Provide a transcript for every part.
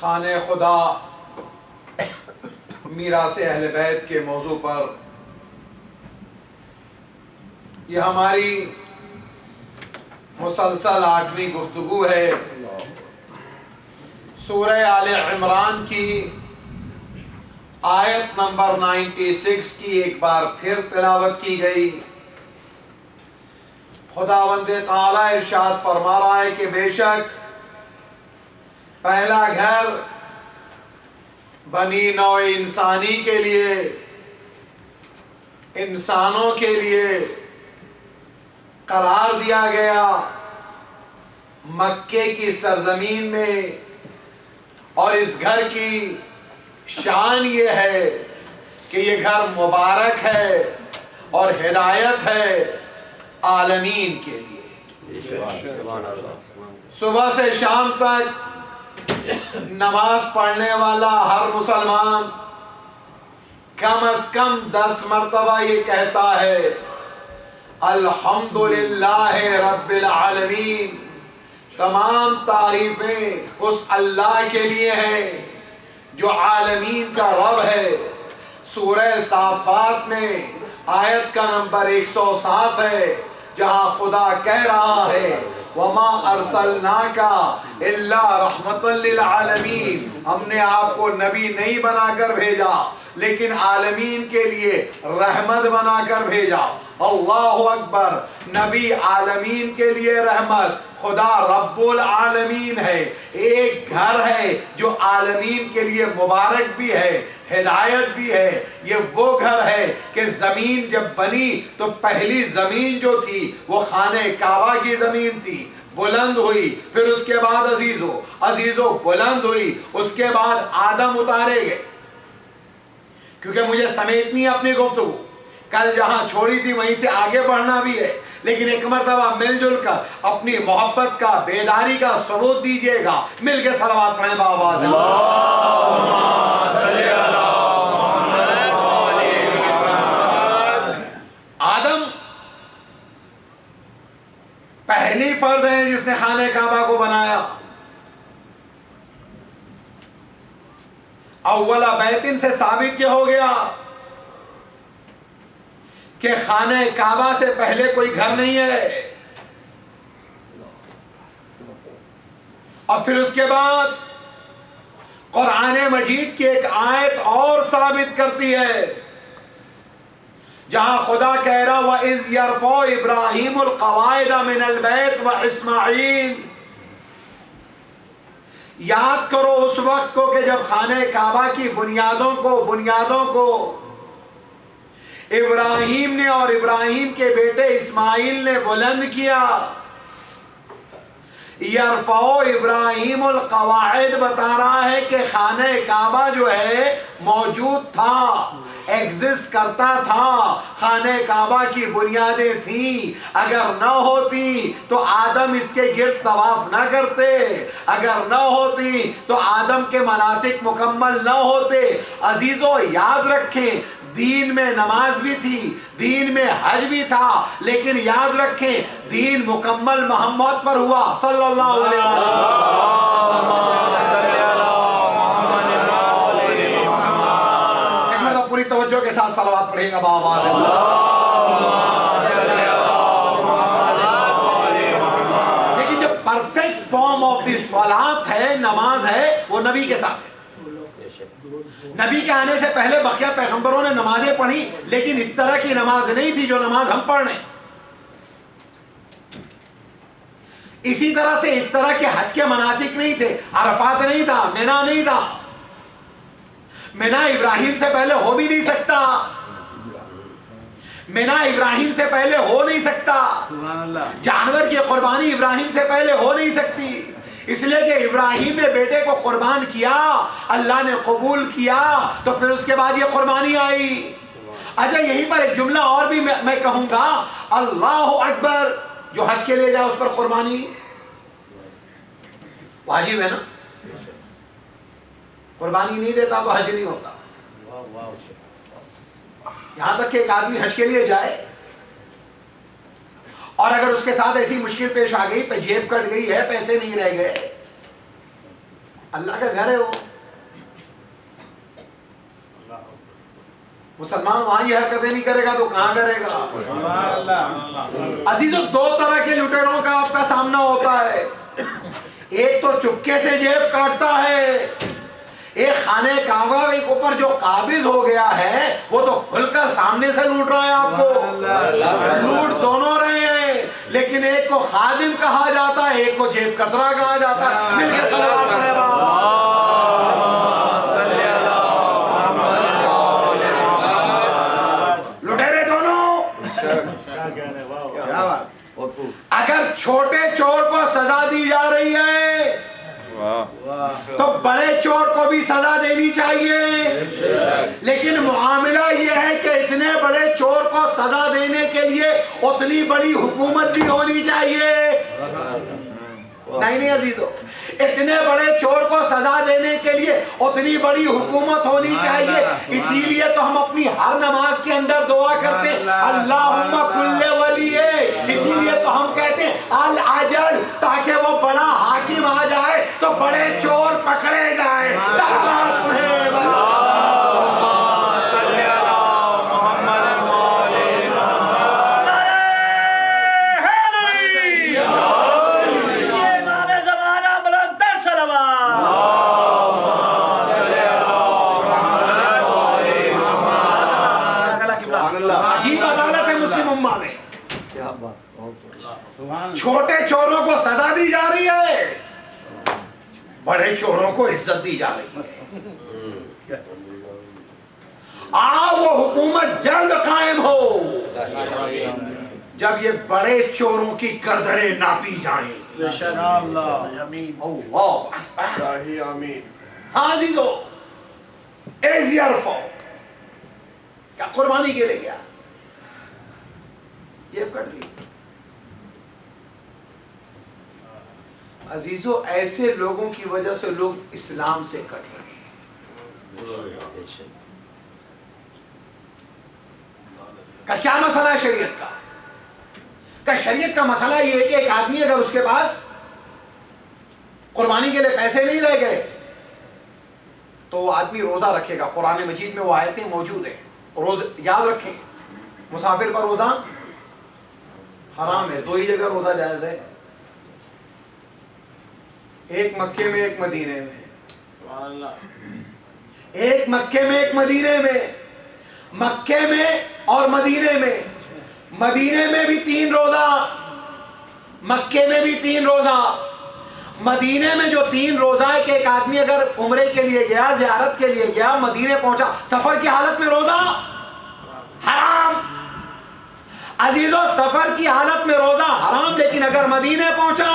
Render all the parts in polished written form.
खाने खुदा मीरास अहले बैत के मौजू पर यह हमारी मुसलसल 8वीं गुफ्तगू है। सूरह आले इमरान की आयत नंबर 96 की एक बार फिर तिलावत की गई। खुदावंद ताला इरशाद फरमा रहा है कि बेशक पहला घर बनी नौ इंसानी के लिए, इंसानों के लिए करार दिया गया मक्के की सरजमीन में। और इस घर की शान ये है कि ये घर मुबारक है और हिदायत है आलमीन के लिए। सुबह से शाम तक नमाज पढ़ने वाला हर मुसलमान कम से कम 10 मरतबा ये कहता है अल्हम्दुलिल्लाह रब्बिल आलमीन। तमाम तारीफें उस अल्लाह के लिए हैं जो आलमीन का रब है। सूरह साफात में आयत का नंबर 107 है, जहां खुदा कह रहा है वमा अरसलनाका इल्ला रहमतल लिल आलमीन। हमने आपको नबी नहीं बनाकर भेजा लेकिन आलमीन के लिए रहमत बनाकर भेजा। अल्लाहु अकबर। नबी आलमीन के लिए रहमत, खुदा रब्बुल आलमीन है। एक घर है जो आलमीन के लिए मुबारक भी है, हिदायत भी है। ये वो घर है कि जमीन जब बनी तो पहली जमीन जो थी वो खाने काबा की जमीन थी, बुलंद हुई। फिर उसके बाद अजीजो बुलंद हुई। उसके बाद आदम उतारे गए। क्योंकि मुझे समेटनी है अपनी गुफ्तगू, कल जहां छोड़ी थी वहीं से आगे बढ़ना भी है। लेकिन एक मरतबा मिलजुल कर अपनी मोहब्बत का, बेदारी का सबूत दीजिएगा। मिलके सलावत पढ़ें बाबा। आदम पहली फर्द है जिसने खाने काबा को बनाया। अव्वला बैतिन से साबित क्या हो गया कि खाने काबा से पहले कोई घर नहीं है। और फिर उसके बाद कुरान मजीद की एक आयत और साबित करती है जहां खुदा कह रहा व इज़ यरफ़उ इब्राहीमुल क़वाइद मिनल बैत व इस्माईल। याद करो उस वक्त को कि जब खाने काबा की बुनियादों को इब्राहिम ने और इब्राहिम के बेटे इस्माइल ने बुलंद किया। यरफ़ो इब्राहिमुल क़वाइद बता रहा है कि खाने काबा जो है मौजूद था, एग्जिस्ट करता था, खाने काबा की बुनियादें थी। अगर न होती तो आदम इसके गिर्द तवाफ न करते, अगर न होती तो आदम के मनासिक मुकम्मल न होते। अजीजों याद रखें, दीन में नमाज भी थी, दीन में हज भी था, लेकिन याद रखें दीन मुकम्मल मोहम्मद पर हुआ सल्लल्लाहु अलैहि वसल्लम। एक मतलब पूरी तवज्जो के साथ सलवात पढ़ेगा बाबा। लेकिन जो परफेक्ट फॉर्म ऑफ दिस सलात है, नमाज है, वो नबी के साथ है। नबी के आने से पहले बकिया पैगंबरों ने नमाजें पढ़ी, लेकिन इस तरह की नमाज नहीं थी जो नमाज हम पढ़ रहे। इसी तरह से इस तरह के हज के मनासिक नहीं थे, अरफात नहीं था, मिना नहीं था। मिना इब्राहिम से पहले हो भी नहीं सकता, मिना इब्राहिम से पहले हो नहीं सकता, जानवर की कुर्बानी इब्राहिम से पहले हो नहीं सकती, इसलिए कि इब्राहिम ने बेटे को कुर्बान किया, अल्लाह ने कबूल किया, तो फिर उसके बाद ये कुर्बानी आई। अच्छा, यहीं पर एक जुमला और भी मैं कहूंगा, अल्लाहु अकबर, जो हज के लिए जाए उस पर कुर्बानी वाजिब है ना। कुर्बानी नहीं देता तो हज नहीं होता। यहां तक कि एक आदमी हज के लिए जाए और अगर उसके साथ ऐसी मुश्किल पेश आ गई, जेब कट गई है, पैसे नहीं रह गए, अल्लाह का घर है वो, मुसलमान वहां ये हरकतें नहीं करेगा तो कहां करेगा। अजीजों, दो तरह के लुटेरों का आपका सामना होता है। एक तो चुपके से जेब काटता है, एक खाने काबा के ऊपर जो काबिज हो गया है वो तो खुलकर सामने से लूट रहा है आपको। लूट दोनों रहे हैं, लेकिन एक को खादिम कहा जाता है, एक को जेब कतरा कहा जाता है। मिलके सलावत पढ़े बाबा। लुटेरे दोनों। अगर छोटे चोर को सजा दी जा रही है तो बड़े चोर को भी सजा देनी चाहिए। लेकिन मुआमला यह है कि इतने बड़े चोर को सजा देने के लिए उतनी बड़ी हुकूमत भी होनी चाहिए। नहीं अजीजों, इतने बड़े चोर को सजा देने के लिए उतनी बड़ी हुकूमत होनी चाहिए। इसीलिए तो हम अपनी हर नमाज के अंदर दुआ करते हैं, अल्लाहुम्मा कुल्ले वलिये। इसीलिए तो हम कहते हैं अल अजल, ताकि वो बड़ा हाकिम आ जाए तो बड़े चोर पकड़े जाए। अजीब अदालत है मुस्लिम उम्मा में। छोटे चोरों को सजा दी जा रही है, बड़े चोरों को इज्जत दी जा रही है। वो हुकूमत जल्द कायम हो जब ये बड़े चोरों की गर्दनें नापी जाएं। हाँ अजीजों, क्या कुर्बानी के लिए गया, जेब कट गई। अजीजों, ऐसे लोगों की वजह से लोग इस्लाम से कट रहे हैं। का क्या मसला है शरीयत का? शरीयत का मसला ये है कि एक आदमी अगर उसके पास कुर्बानी के लिए पैसे नहीं रह गए तो वो आदमी रोजा रखेगा। कुरान मजीद में वो आयतें मौजूद है। रोज याद रखें, मुसाफिर पर रोजा हराम है। दो ही जगह रोजा जायज है, एक मक्के में एक मदीने में। एक मक्के में एक मदीने में। मक्के में और मदीने में। मदीने में भी 3 रोजा, मक्के में भी 3 रोजा। मदीने में जो 3 रोजा है कि एक आदमी अगर उम्रे के लिए गया, ज़ियारत के लिए गया, मदीने पहुंचा, सफर की हालत में रोजा हराम। अजीजों, सफर की हालत में रोजा हराम, लेकिन अगर मदीने पहुंचा,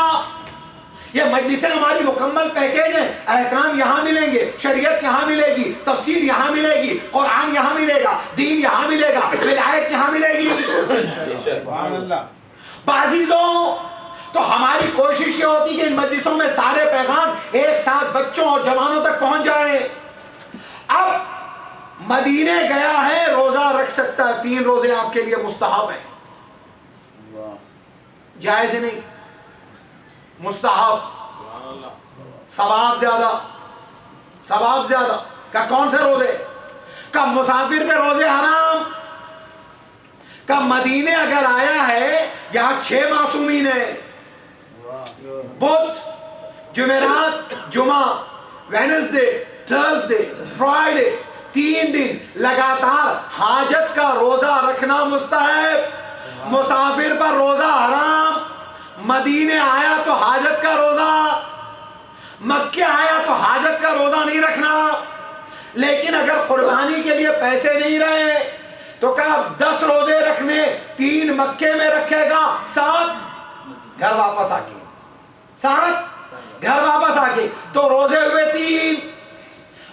ये मजलिसें हमारी मुकम्मल पैकेज है। अहकाम यहाँ मिलेंगे, शरीयत यहाँ मिलेगी, तफसीर यहाँ मिलेगी, कुरान यहाँ मिलेगा, दीन यहाँ मिलेगा, विलायत यहाँ मिलेगी। बाजीदों, तो हमारी कोशिश ये होती है कि इन मजलिसों में सारे पैगाम एक साथ बच्चों और जवानों तक पहुंच जाए। अब मदीने गया है, रोजा रख सकता है, 3 रोजे आपके लिए मुस्तहब है, जायज नहीं, मुस्तहब, सवाब ज्यादा, सवाब ज्यादा। का कौन से रोजे? का मुसाफिर पे रोजे हराम। का मदीने अगर आया है, यहां 6 मासूमीन है, बुध, जुमेरात, जुमा, वेडनेसडे, थर्सडे, फ्राइडे, 3 दिन लगातार हाजत का रोजा रखना मुस्तहब, मुसाफिर पर रोजा हराम। मदीने आया तो हाजत का रोजा, मक्के आया तो हाजत का रोजा नहीं रखना। लेकिन अगर कुर्बानी के लिए पैसे नहीं रहे तो क्या 10 रोजे रखने, 3 मक्के में रखेगा, 7 घर वापस आके, 7 घर वापस आके, तो रोजे हुए 3,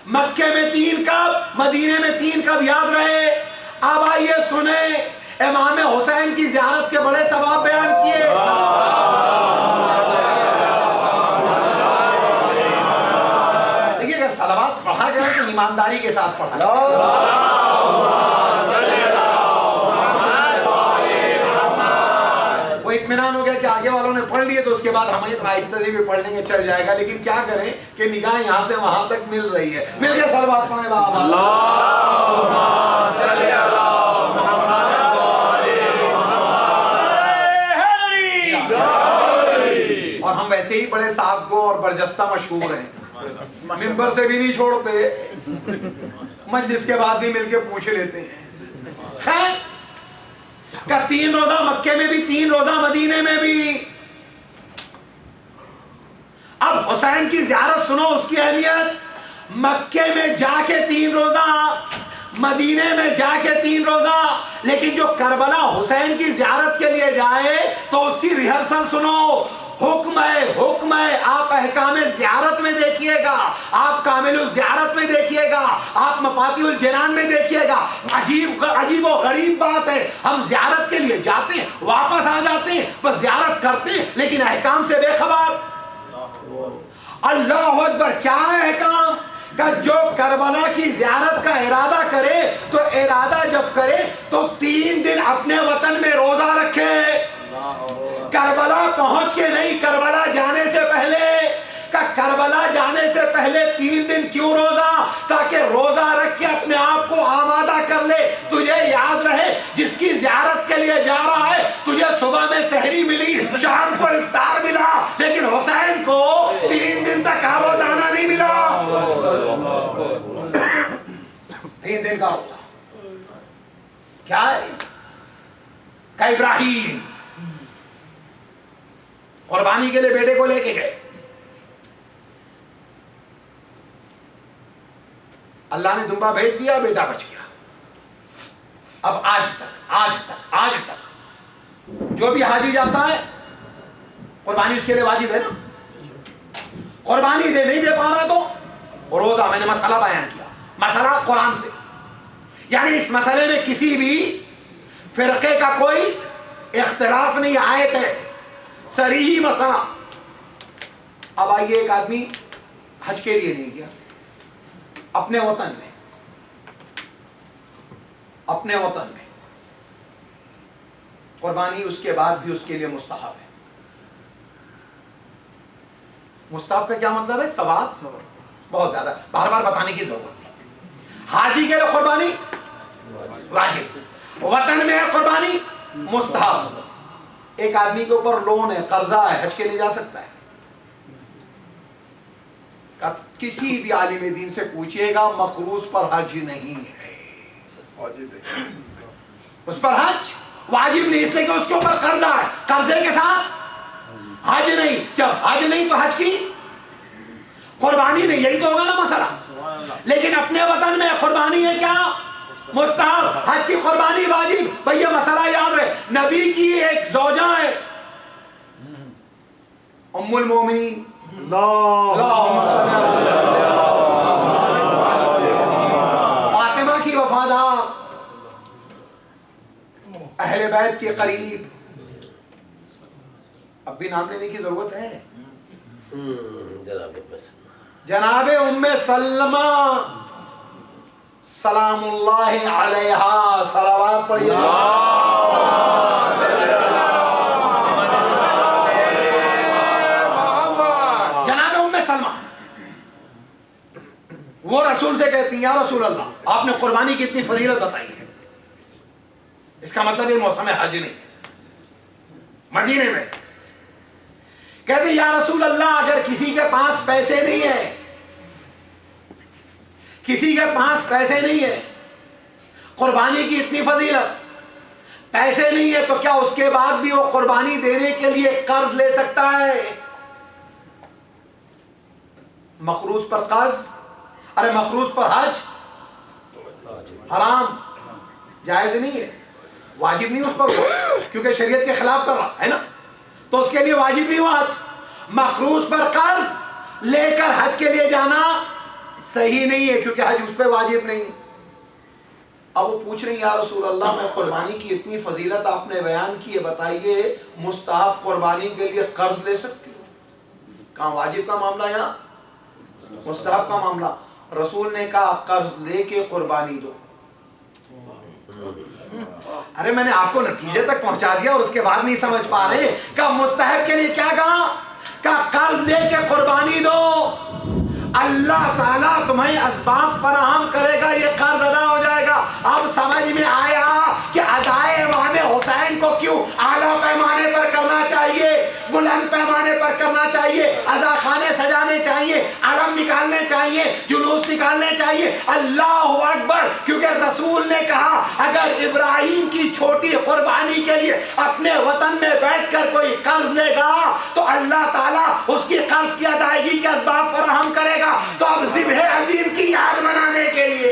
मक्के में 3 कब, मदीने में 3 कब, याद रहे। अब आइए सुने, इमाम हुसैन की ज़ियारत के बड़े सवाब बयान किए। देखिए, अगर सलावत पढ़ा गया तो ईमानदारी के साथ पढ़ा, वो इत्मीनान हो गया कि आगे वालों ने पढ़ लिए, तो उसके बाद हमें तो आहिस्ते से भी पढ़ लेंगे, चल जाएगा। लेकिन क्या करें कि निगाह यहाँ से वहां तक मिल रही है। मिल गया, सलावत पढ़े बाबा। और हम वैसे ही बड़े साफ को और बरजस्ता मशहूर हैं, मिंबर से भी नहीं छोड़ते, मजलिस के बाद भी मिलके पूछ लेते हैं। खैर, का 3 रोजा मक्के में भी, 3 रोजा मदीने में भी। अब हुसैन की ज़ियारत सुनो, उसकी अहमियत। मक्के में जाके 3 रोजा, मदीने में जाके 3 रोजा। लेकिन जो करबला हुसैन की ज़ियारत के लिए जाए तो उसकी रिहर्सल सुनो। हुक्म है, हुक्म है, आप अहकाम ज़ियारत में देखिएगा, आप कामिलुल ज़ियारत में देखिएगा, आप मफातिहुल जिनान में देखिएगा। अजीब और गरीब बात है, हम ज़ियारत के लिए जाते हैं, वापस आ जाते हैं, बस ज़ियारत करते हैं, लेकिन अहकाम से बेखबर। अल्लाह अकबर, क्या है अहकाम का? जो करबला की ज़ियारत का इरादा करे, तो इरादा जब करे तो 3 दिन अपने वतन में रोजा रखे। करबला पहुंच के नहीं, करबला जाने से पहले। का करबला जाने से पहले 3 दिन क्यों रोजा? ताकि रोजा रख के अपने आप को आमादा कर ले। तुझे याद रहे, जिसकी ज़ियारत के लिए जा रहा है, तुझे सुबह में सहरी मिली, शाम को इफ्तार मिला, लेकिन हुसैन को 3 दिन तक आबो दाना नहीं मिला। 3 दिन का रोजा क्या है? का इब्राहिम कुर्बानी के लिए बेटे को लेके गए, अल्लाह ने दुम्बा भेज दिया, बेटा बच गया। अब आज तक जो भी हाजी जाता है, कुर्बानी उसके लिए वाजिब है ना। कुर्बानी नहीं दे पा रहा तो रोजा। मैंने मसला बयान किया, मसला कुरान से, यानी इस मसले में किसी भी फिरके का कोई इख्तिलाफ नहीं, आयत है, सरीही मसला। अब आइए, एक आदमी हज के लिए नहीं गया, अपने वतन में कुर्बानी उसके बाद भी उसके लिए मुस्तहब है। मुस्तहब का क्या मतलब है? सवाब बहुत ज्यादा, बार बार बताने की जरूरत नहीं। हाजी के लिए कुर्बानी वाजिब, वतन में है कुर्बानी मुस्तहब। एक आदमी के ऊपर लोन है, कर्जा है, हज के लिए जा सकता है? किसी भी आलिम दीन से पूछिएगा, मकरूज पर हज नहीं है, उस पर हज वाजिब नहीं, इसलिए कि उसके ऊपर कर्जा है, कर्जे के साथ हज नहीं, जब हज नहीं तो हज की कुर्बानी नहीं, यही तो होगा ना मसला। लेकिन अपने वतन में कुर्बानी है क्या? मुस्तहब। हज की कुर्बानी वाजिब। भैया मसला याद रहे, नबी की एक ज़ौजा है उम्मुल मोमिनीन, फातिमा की वफादार, अहले बैत के करीब। अब भी नाम लेने की जरूरत है। जनाबे उम्मे सलमा सलामुल्लाहि अलैहा, सलावत पढ़िए। जनाबे उम्मे सलमा वो रसूल से कहती हैं, या रसूल अल्लाह, आपने कुर्बानी की इतनी फजीलत बताई है, इसका मतलब ये मौसम हज नहीं, मदीने में। कहते या रसूल अल्लाह, अगर किसी के पास पैसे नहीं है, किसी के पास पैसे नहीं है, कुर्बानी की इतनी फजीलत, पैसे नहीं है, तो क्या उसके बाद भी वो कुर्बानी देने के लिए कर्ज ले सकता है? मखरूज पर कर्ज, अरे मखरूज पर हज हराम, जायज नहीं है, वाजिब नहीं उस पर, क्योंकि शरीयत के खिलाफ कर रहा है ना, तो उसके लिए वाजिब नहीं हुआ। मखरूज पर कर्ज लेकर हज के लिए जाना सही नहीं है, क्योंकि हज उस पर वाजिब नहीं। अब वो पूछ रही या रसूल अल्लाह, मैं कुर्बानी की इतनी फजीलत आपने बयान की है, बताइए मुस्तहब कुर्बानी के लिए कर्ज ले सकती हूँ? कहाँ वाजिब का मामला, यहाँ मुस्तहब का मामला। रसूल ने कहा कर्ज लेके कुर्बानी दो। अरे मैंने आपको नतीजे तक पहुंचा दिया और उसके बाद नहीं समझ पा रहे। का मुस्तहब के लिए क्या कहा? का कर्ज लेके कुर्बानी दो, अल्लाह ताला तुम्हें असबाब फराहम करेगा, ये कर्ज अदा हो जाएगा। अब समझ में आया कि अदाए इमाम हुसैन को क्यों आला पैमाने पर करना चाहिए, बुलंद पैमाने पर करना चाहिए, अज़ा खाने सजाने चाहिए, अलम निकालने चाहिए, जुलूस निकालने चाहिए। अल्लाहु अकबर, क्योंकि रसूल ने कहा अगर इब्राहिम की छोटी कुर्बानी के लिए अपने वतन में बैठकर कोई कर्ज लेगा तो अल्लाह ताला उसकी कर्ज की अदायगी के असबाब फराहम करेगा। तो अब ज़िब्ह अज़ीम की याद मनाने के लिए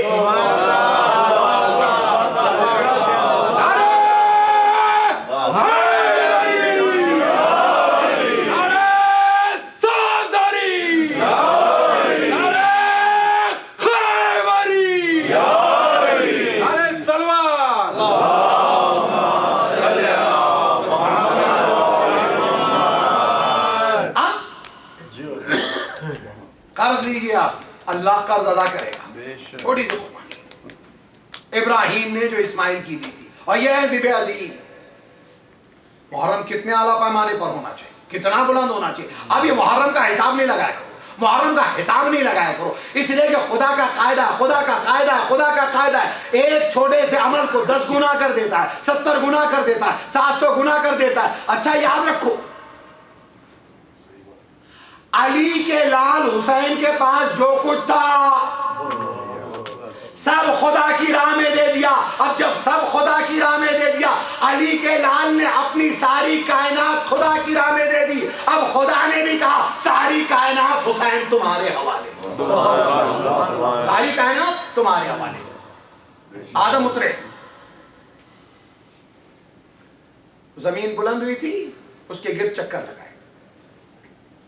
कर्ज लीजिए आप, अल्लाह कर्ज अदा करेगा। छोटी सी कुर्बानी इब्राहिम ने जो इस्माइल की दी थी, और यह है ज़िब्ह अज़ीम। मुहर्रम कितने आला पैमाने पर होना चाहिए, कितना बुलंद होना चाहिए। अब ये मुहर्रम का हिसाब नहीं लगाया करो, मुहर्रम का हिसाब नहीं लगाया करो, इसलिए कि खुदा का कायदा, खुदा का कायदा, खुदा का कायदा है। एक छोटे से अमल को 10 गुना कर देता है, 70 गुना कर देता है, 700 गुना कर देता है। अच्छा याद रखो, अली के लाल हुसैन के पास जो कुछ था सब खुदा की राह में दे दिया। अब जब सब खुदा की राह में दे दिया, अली के लाल ने अपनी सारी कायनात खुदा की राह में दे दी। अब खुदा ने भी कहा सारी कायनात हुसैन तुम्हारे हवाले, सारी कायनात तुम्हारे हवाले। आदम उतरे, जमीन बुलंद हुई थी, उसके गिर्द चक्कर लगाए।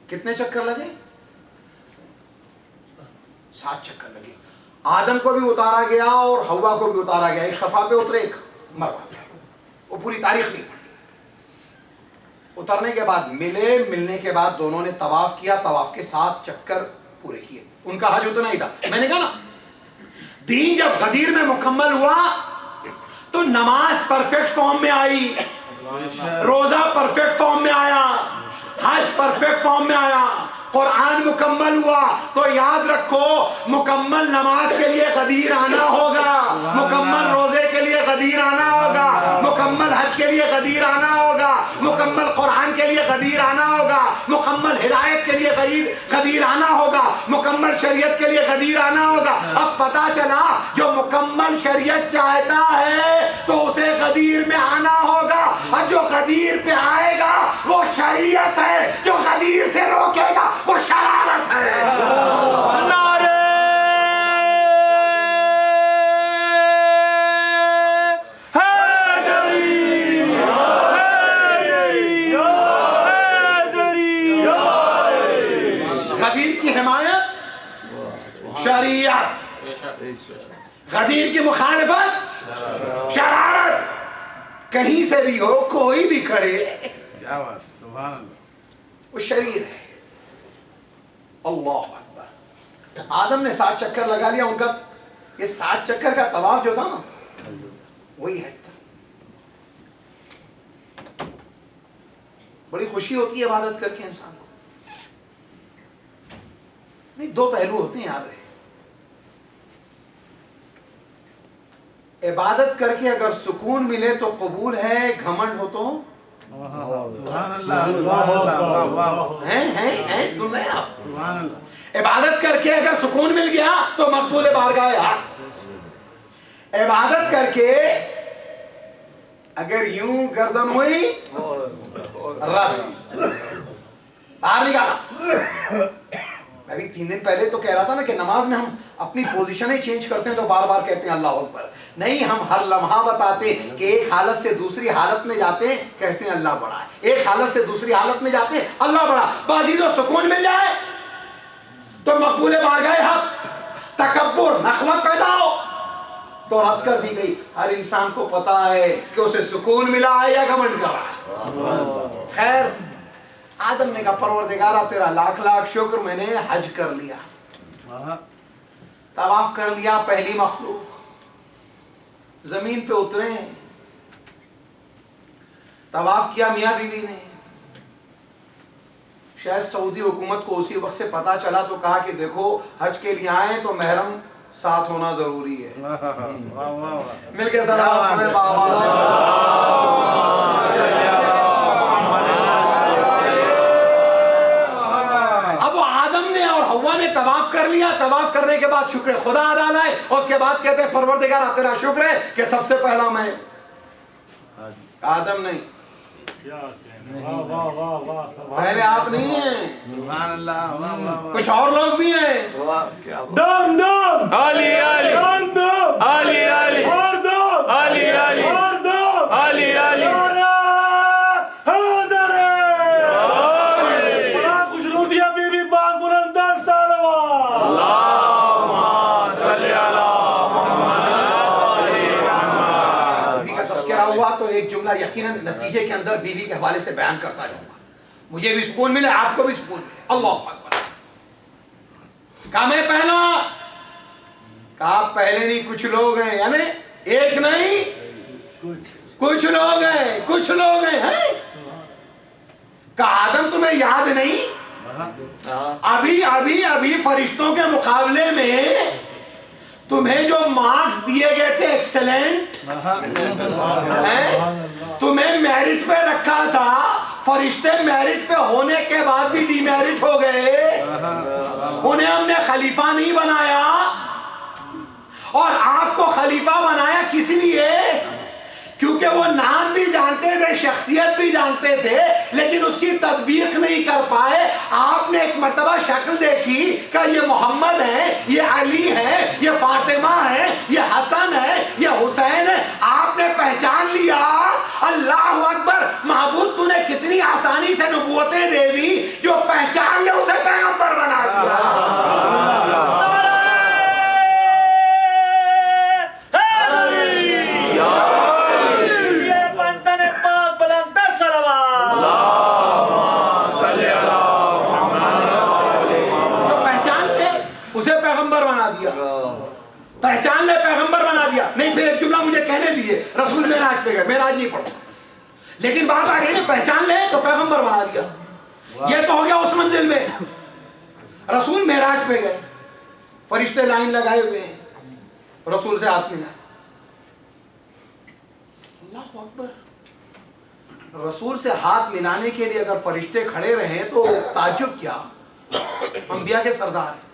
कितने चक्कर लगे? 7 चक्कर लगे। आदम को भी उतारा गया और हवा को भी उतारा गया, एक सफा पे उतरे, एक मरवा पे। वो पूरी तारीख नहीं पढ़ी। उतरने के बाद मिले, मिलने के बाद दोनों ने तवाफ किया, तवाफ के 7 चक्कर पूरे किए। उनका हज उतना ही था। मैंने कहा ना, दीन जब गदीर में मुकम्मल हुआ तो नमाज परफेक्ट फॉर्म में आई, रोजा परफेक्ट फॉर्म में आया, हज परफेक्ट फॉर्म में आया, कुरान मुकम्मल हुआ। तो याद रखो, मुकम्मल नमाज के लिए गदीर आना होगा, मुकम्मल रोजे के लिए गदीर आना होगा, मुकम्मल हज के लिए गदीर आना होगा, मुकम्मल कुरान के लिए गदीर आना होगा, मुकम्मल हिदायत के लिए गदीर आना होगा, मुकम्मल शरीयत के लिए गदीर आना होगा। अब पता चला जो मुकम्मल शरीयत चाहता है तो उसे गदीर में आना होगा, और जो गदीर पे आएगा वो शरीयत है, की मुखालिफत शरारत कहीं से भी हो, कोई भी करे, क्या बात, सुभान अल्लाह, वो शरीर है। अल्लाह अकबर। आदम ने 7 चक्कर लगा लिया, उनका ये 7 चक्कर का तवाफ जो था ना, वही है। बड़ी खुशी होती है इबादत करके इंसान को। नहीं, 2 पहलू होते हैं, याद रहे। इबादत करके अगर सुकून मिले तो कबूल है, घमंड हो तो सुभान अल्लाह, सुभान अल्लाह, वाह वाह, हैं सुन रहे हैं आप? सुभान अल्लाह। इबादत करके अगर सुकून मिल गया तो मकबूल बारगाह यार। इबादत करके अगर यूं गर्दन हुई, बाहर निकाला। मैं भी 3 दिन पहले तो कह रहा था ना कि नमाज में हम अपनी पोजीशन ही चेंज करते हैं तो बार बार कहते हैं अल्लाह अकबर। नहीं, हम हर लम्हा बताते कि एक हालत से दूसरी हालत में जाते हैं, कहते हैं अल्लाह बड़ा है। एक हालत से दूसरी हालत में जाते हैं, अल्लाह बड़ा। बाजी जो सुकून मिल जाए तो मकबूल बारगाह हक, तकब्बुर नखवत पैदा हो तो रद्द कर दी गई। हर इंसान को पता है कि उसे सुकून मिला है या घमंड कर रहा है। खैर, आदम ने कहा परवरदिगारा तेरा लाख लाख शुक्र, मैंने हज कर लिया, तवाफ कर लिया। पहली मखलूक जमीन पे उतरे, तवाफ किया मियां बीवी ने। शायद सऊदी हुकूमत को उसी वक्त से पता चला तो कहा कि देखो हज के लिए आए तो महरम साथ होना जरूरी है। मिलके सलावत पढ़ें बाबा। अब आदम ने और हव्वा ने तवाफ कर लिया। तवाफ करने के बाद शुक्र खुदा अदा है, और उसके बाद कहते हैं परवरदिगार तेरा शुक्र है कि सबसे पहला मैं। आदम नहीं, पहले आप नहीं हैं, सुभान अल्लाह, वाह वाह, कुछ और लोग भी हैं। दम दम आली आली दम दम आली आली और दम आली आली और दम आली आली बड़ा कुछ रोटियां बीबी बाग बुलंदर सालवा। बीवी का तस्करा हुआ तो एक जुमला यकीनन नतीजे के अंदर बीवी के हवाले से बयान करता जाऊंगा। मुझे भी सुकून मिले, आपको भी सुकून मिले। अल्लाह अकबर। कहा मैं पहला, कहा पहले नहीं, कुछ लोग हैं, यानी एक नहीं कुछ लोग हैं, कुछ लोग हैं। कहा आदम तुम्हें याद नहीं, अभी अभी अभी फरिश्तों के मुकाबले में तुम्हें जो मार्क्स दिए गए थे एक्सेलेंट, तुम्हें मेरिट पे रखा था, फरिश्ते मेरिट पे होने के बाद भी डीमेरिट हो गए। उन्हें हमने खलीफा नहीं बनाया, और आपको खलीफा बनाया किस लिए? क्योंकि वो नाम भी जानते थे, शख्सियत भी जानते थे, लेकिन उसकी तदबीक नहीं कर पाए। आपने एक मर्तबा शक्ल देखी कि ये मोहम्मद है, ये अली है, ये फातिमा है, ये हसन है, ये हुसैन है। आपने पहचान लिया। अल्लाह अकबर। महबूब तूने कितनी आसानी से नबूवतें दे दी, जो पहचान ले उसे पैगंबर बना दिया। पहचान ले, पैगंबर बना दिया। नहीं, फिर एक जुमला मुझे कहने दीजिए, रसूल मेराज पे गए, मेराज नहीं पढ़ो, लेकिन बात आ गई ना, पहचान ले तो पैगंबर बना दिया। ये तो हो गया उस मंजिल में। रसूल मेराज पे गए, फरिश्ते लाइन लगाए हुए हैं, रसूल से हाथ मिला। अल्लाह अकबर। रसूल से हाथ मिलाने के लिए अगर फरिश्ते खड़े रहे तो ताज्जुब क्या, अंबिया के सरदार है।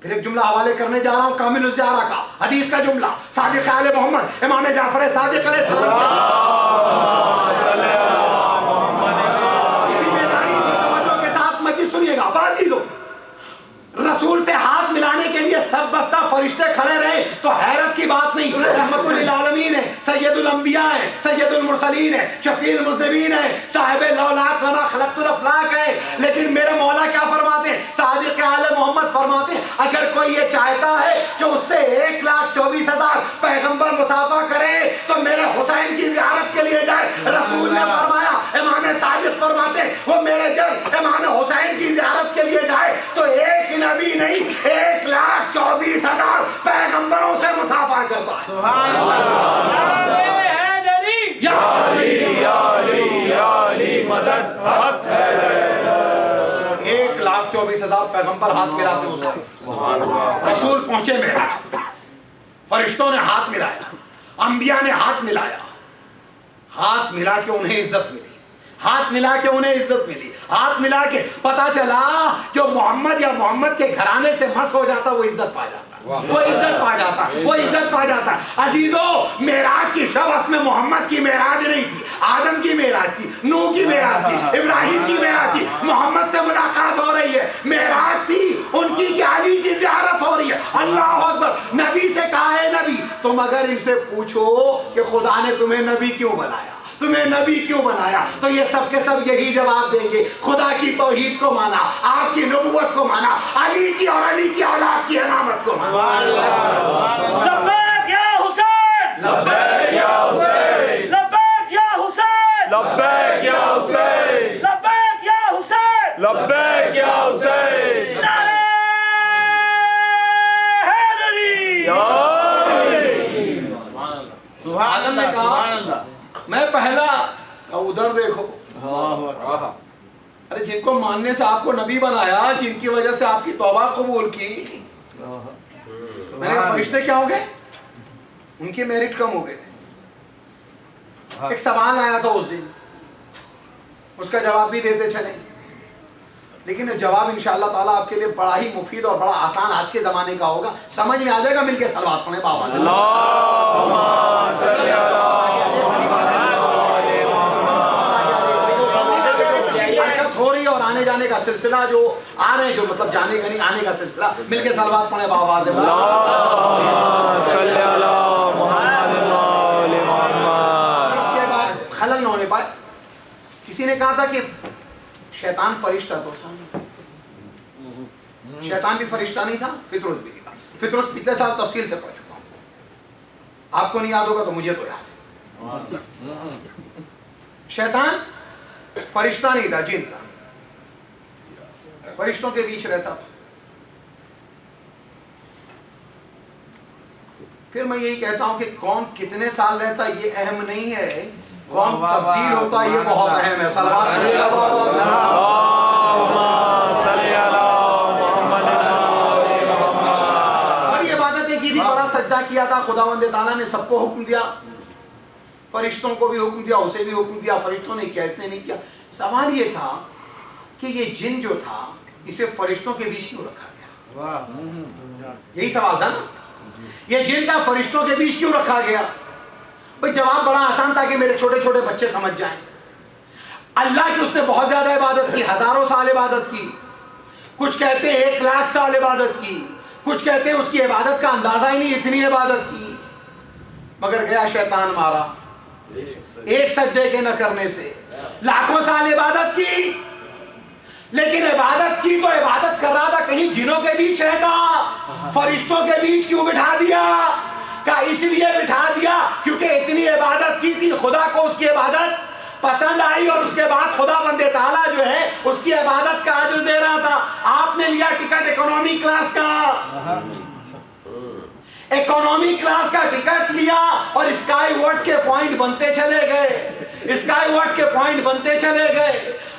फिर एक जुमला हवाले करने जा रहा हूं, कामिल ज़ियारा का हदीस का जुमला, सादिक आले मोहम्मद इमाम जाफर सादिक अलैहिस्सलाम। इसी बेदारी, इसी तवज्जो के साथ मजीद सुनिएगा। बाजी लो, रसूल से हाथ मिलाने के लिए सब बस्ता फरिश्ते खड़े रहे तो हैरत की बात नहीं। रहमतुल लिल आलमीन है, सैयदुल अंबिया है, सैयदुल मुरसलीन है, शफीउल मुज़निबीन है, साहिबे लौलाक वमा खलक़तुल अफ़लाक है। लेकिन मेरे मौला क्या फरमाते हैं, सादिक़ आले मोहम्मद फरमाते हैं, अगर कोई ये चाहता है कि उससे 1,24,000 पैगंबर मुसाफा करे तो मेरे हुसैन की ज़ियारत के लिए जाए। रसूल ने फरमाया, इमाम सादिक़ फरमाते हैं, वो मेरे जब इमाम हुसैन की ज़ियारत के लिए जाए तो एक नबी नहीं 1,24,000 पैगंबरों से मुसाफा करता है। सुभान अल्लाह। या अली मदद हक है। 1,24,000 पैगंबर हाथ मिलाते उससे। रसूल पहुंचे मेराज, फरिश्तों ने हाथ मिलाया, अंबिया ने हाथ मिलाया, हाथ मिला के उन्हें इज्जत मिली, हाथ मिला के उन्हें इज्जत मिली, हाथ मिला के पता चला जो मोहम्मद या मोहम्मद के घराने से मस हो जाता वो इज्जत पा जाता, वो इज्जत पा जाता, वो इज्जत पा जाता। अजीजों, मेराज की शब में मोहम्मद की मेराज नहीं थी, आदम की मेराज थी, नूह की मेराज थी, इब्राहिम की मेराज थी। मोहम्मद से मुलाकात हो रही है, मेराज थी उनकी कि अली की ज़ियारत हो रही है। अल्लाह अकबर। नबी से कहा है, नबी तुम अगर इनसे पूछो कि खुदा ने तुम्हें नबी क्यों बनाया, तुम्हें नबी क्यों बनाया, तो ये सब के सब यही जवाब देंगे, खुदा की तौहीद को माना, आपकी नबुवत को माना, अली की और अली की औलाद की अलामत को माना। लब्बैक या हुसैन, लब्बैक या हुसैन, लब्बैक या हुसैन, लब्बैक या हुसैन, लब्बैक या हुसैन, लब्बैक या हुसैन। नारे हैदरी। सुभान आदम ने अल्लाह। कहा, सुभान अल्लाह। मैं पहला, उधर देखो। अल्लाहु अकबर। अरे जिनको मानने से आपको नबी बनाया, जिनकी वजह से आपकी तौबा कबूल की, मैंने कहा फरिश्ते क्या हो गए, उनके मेरिट कम हो गए थे। एक सवाल आया था उस दिन, उसका जवाब भी देते चले, लेकिन जवाब इंशाअल्लाह ताला आपके लिए बड़ा ही मुफीद और बड़ा आसान आज के ज़माने का होगा, समझ में आ जाएगा। मिलके सलवात पढ़े बाबा। हो रही है और आने जाने का सिलसिला जो आ रहे हैं, जो मतलब जाने का नहीं आने का सिलसिला, मिलके सलवात पढ़े बाबा। उसके बाद खलल न होने पाए। किसी ने कहा था कि शैतान फरिश्ता तो था, शैतान भी फरिश्ता नहीं था, फितरत भी नहीं था। फितरत पिछले साल तफसील से पढ़ चुका हूं, आपको नहीं याद होगा तो मुझे तो याद है। शैतान फरिश्ता नहीं था, जिन था, फरिश्तों के बीच रहता था। फिर मैं यही कहता हूं कि कौन कितने साल रहता ये अहम नहीं है, कौन तब्दील होता ये बहुत अहम है। सलवात और ये इबादतें की थी, बड़ा सज्जा किया था, खुदावंद ताला ने सबको हुक्म दिया, फरिश्तों को भी हुक्म दिया, उसे भी हुक्म दिया। फरिश्तों ने किया, इसने नहीं किया। सवाल ये था कि ये जिन जो था इसे फरिश्तों के बीच क्यों रखा गया, यही सवाल था ना। ये जिन था फरिश्तों के बीच क्यों रखा गया? भाई जवाब बड़ा आसान था कि मेरे छोटे छोटे बच्चे समझ जाएं। अल्लाह की उसने बहुत ज्यादा इबादत की, हजारों साल इबादत की, कुछ कहते हैं 1,00,000 साल इबादत की, कुछ कहते हैं उसकी इबादत का अंदाजा ही नहीं, इतनी इबादत की। मगर गया शैतान मारा एक सजदे के न करने से। लाखों साल इबादत की, लेकिन इबादत की तो इबादत कर रहा था, कहीं जिनों के बीच रहता, फरिश्तों के बीच क्यों बिठा दिया? का इसलिए बिठा दिया क्योंकि इतनी इबादत की थी, खुदा को उसकी इबादत पसंद आई और उसके बाद खुदा बंदे ताला जो है उसकी इबादत का अजर दे रहा था। आपने लिया टिकट इकोनॉमी क्लास का, इकोनॉमी क्लास का टिकट लिया और स्काई वॉट के पॉइंट बनते चले गए, स्काई वॉट के पॉइंट बनते चले गए।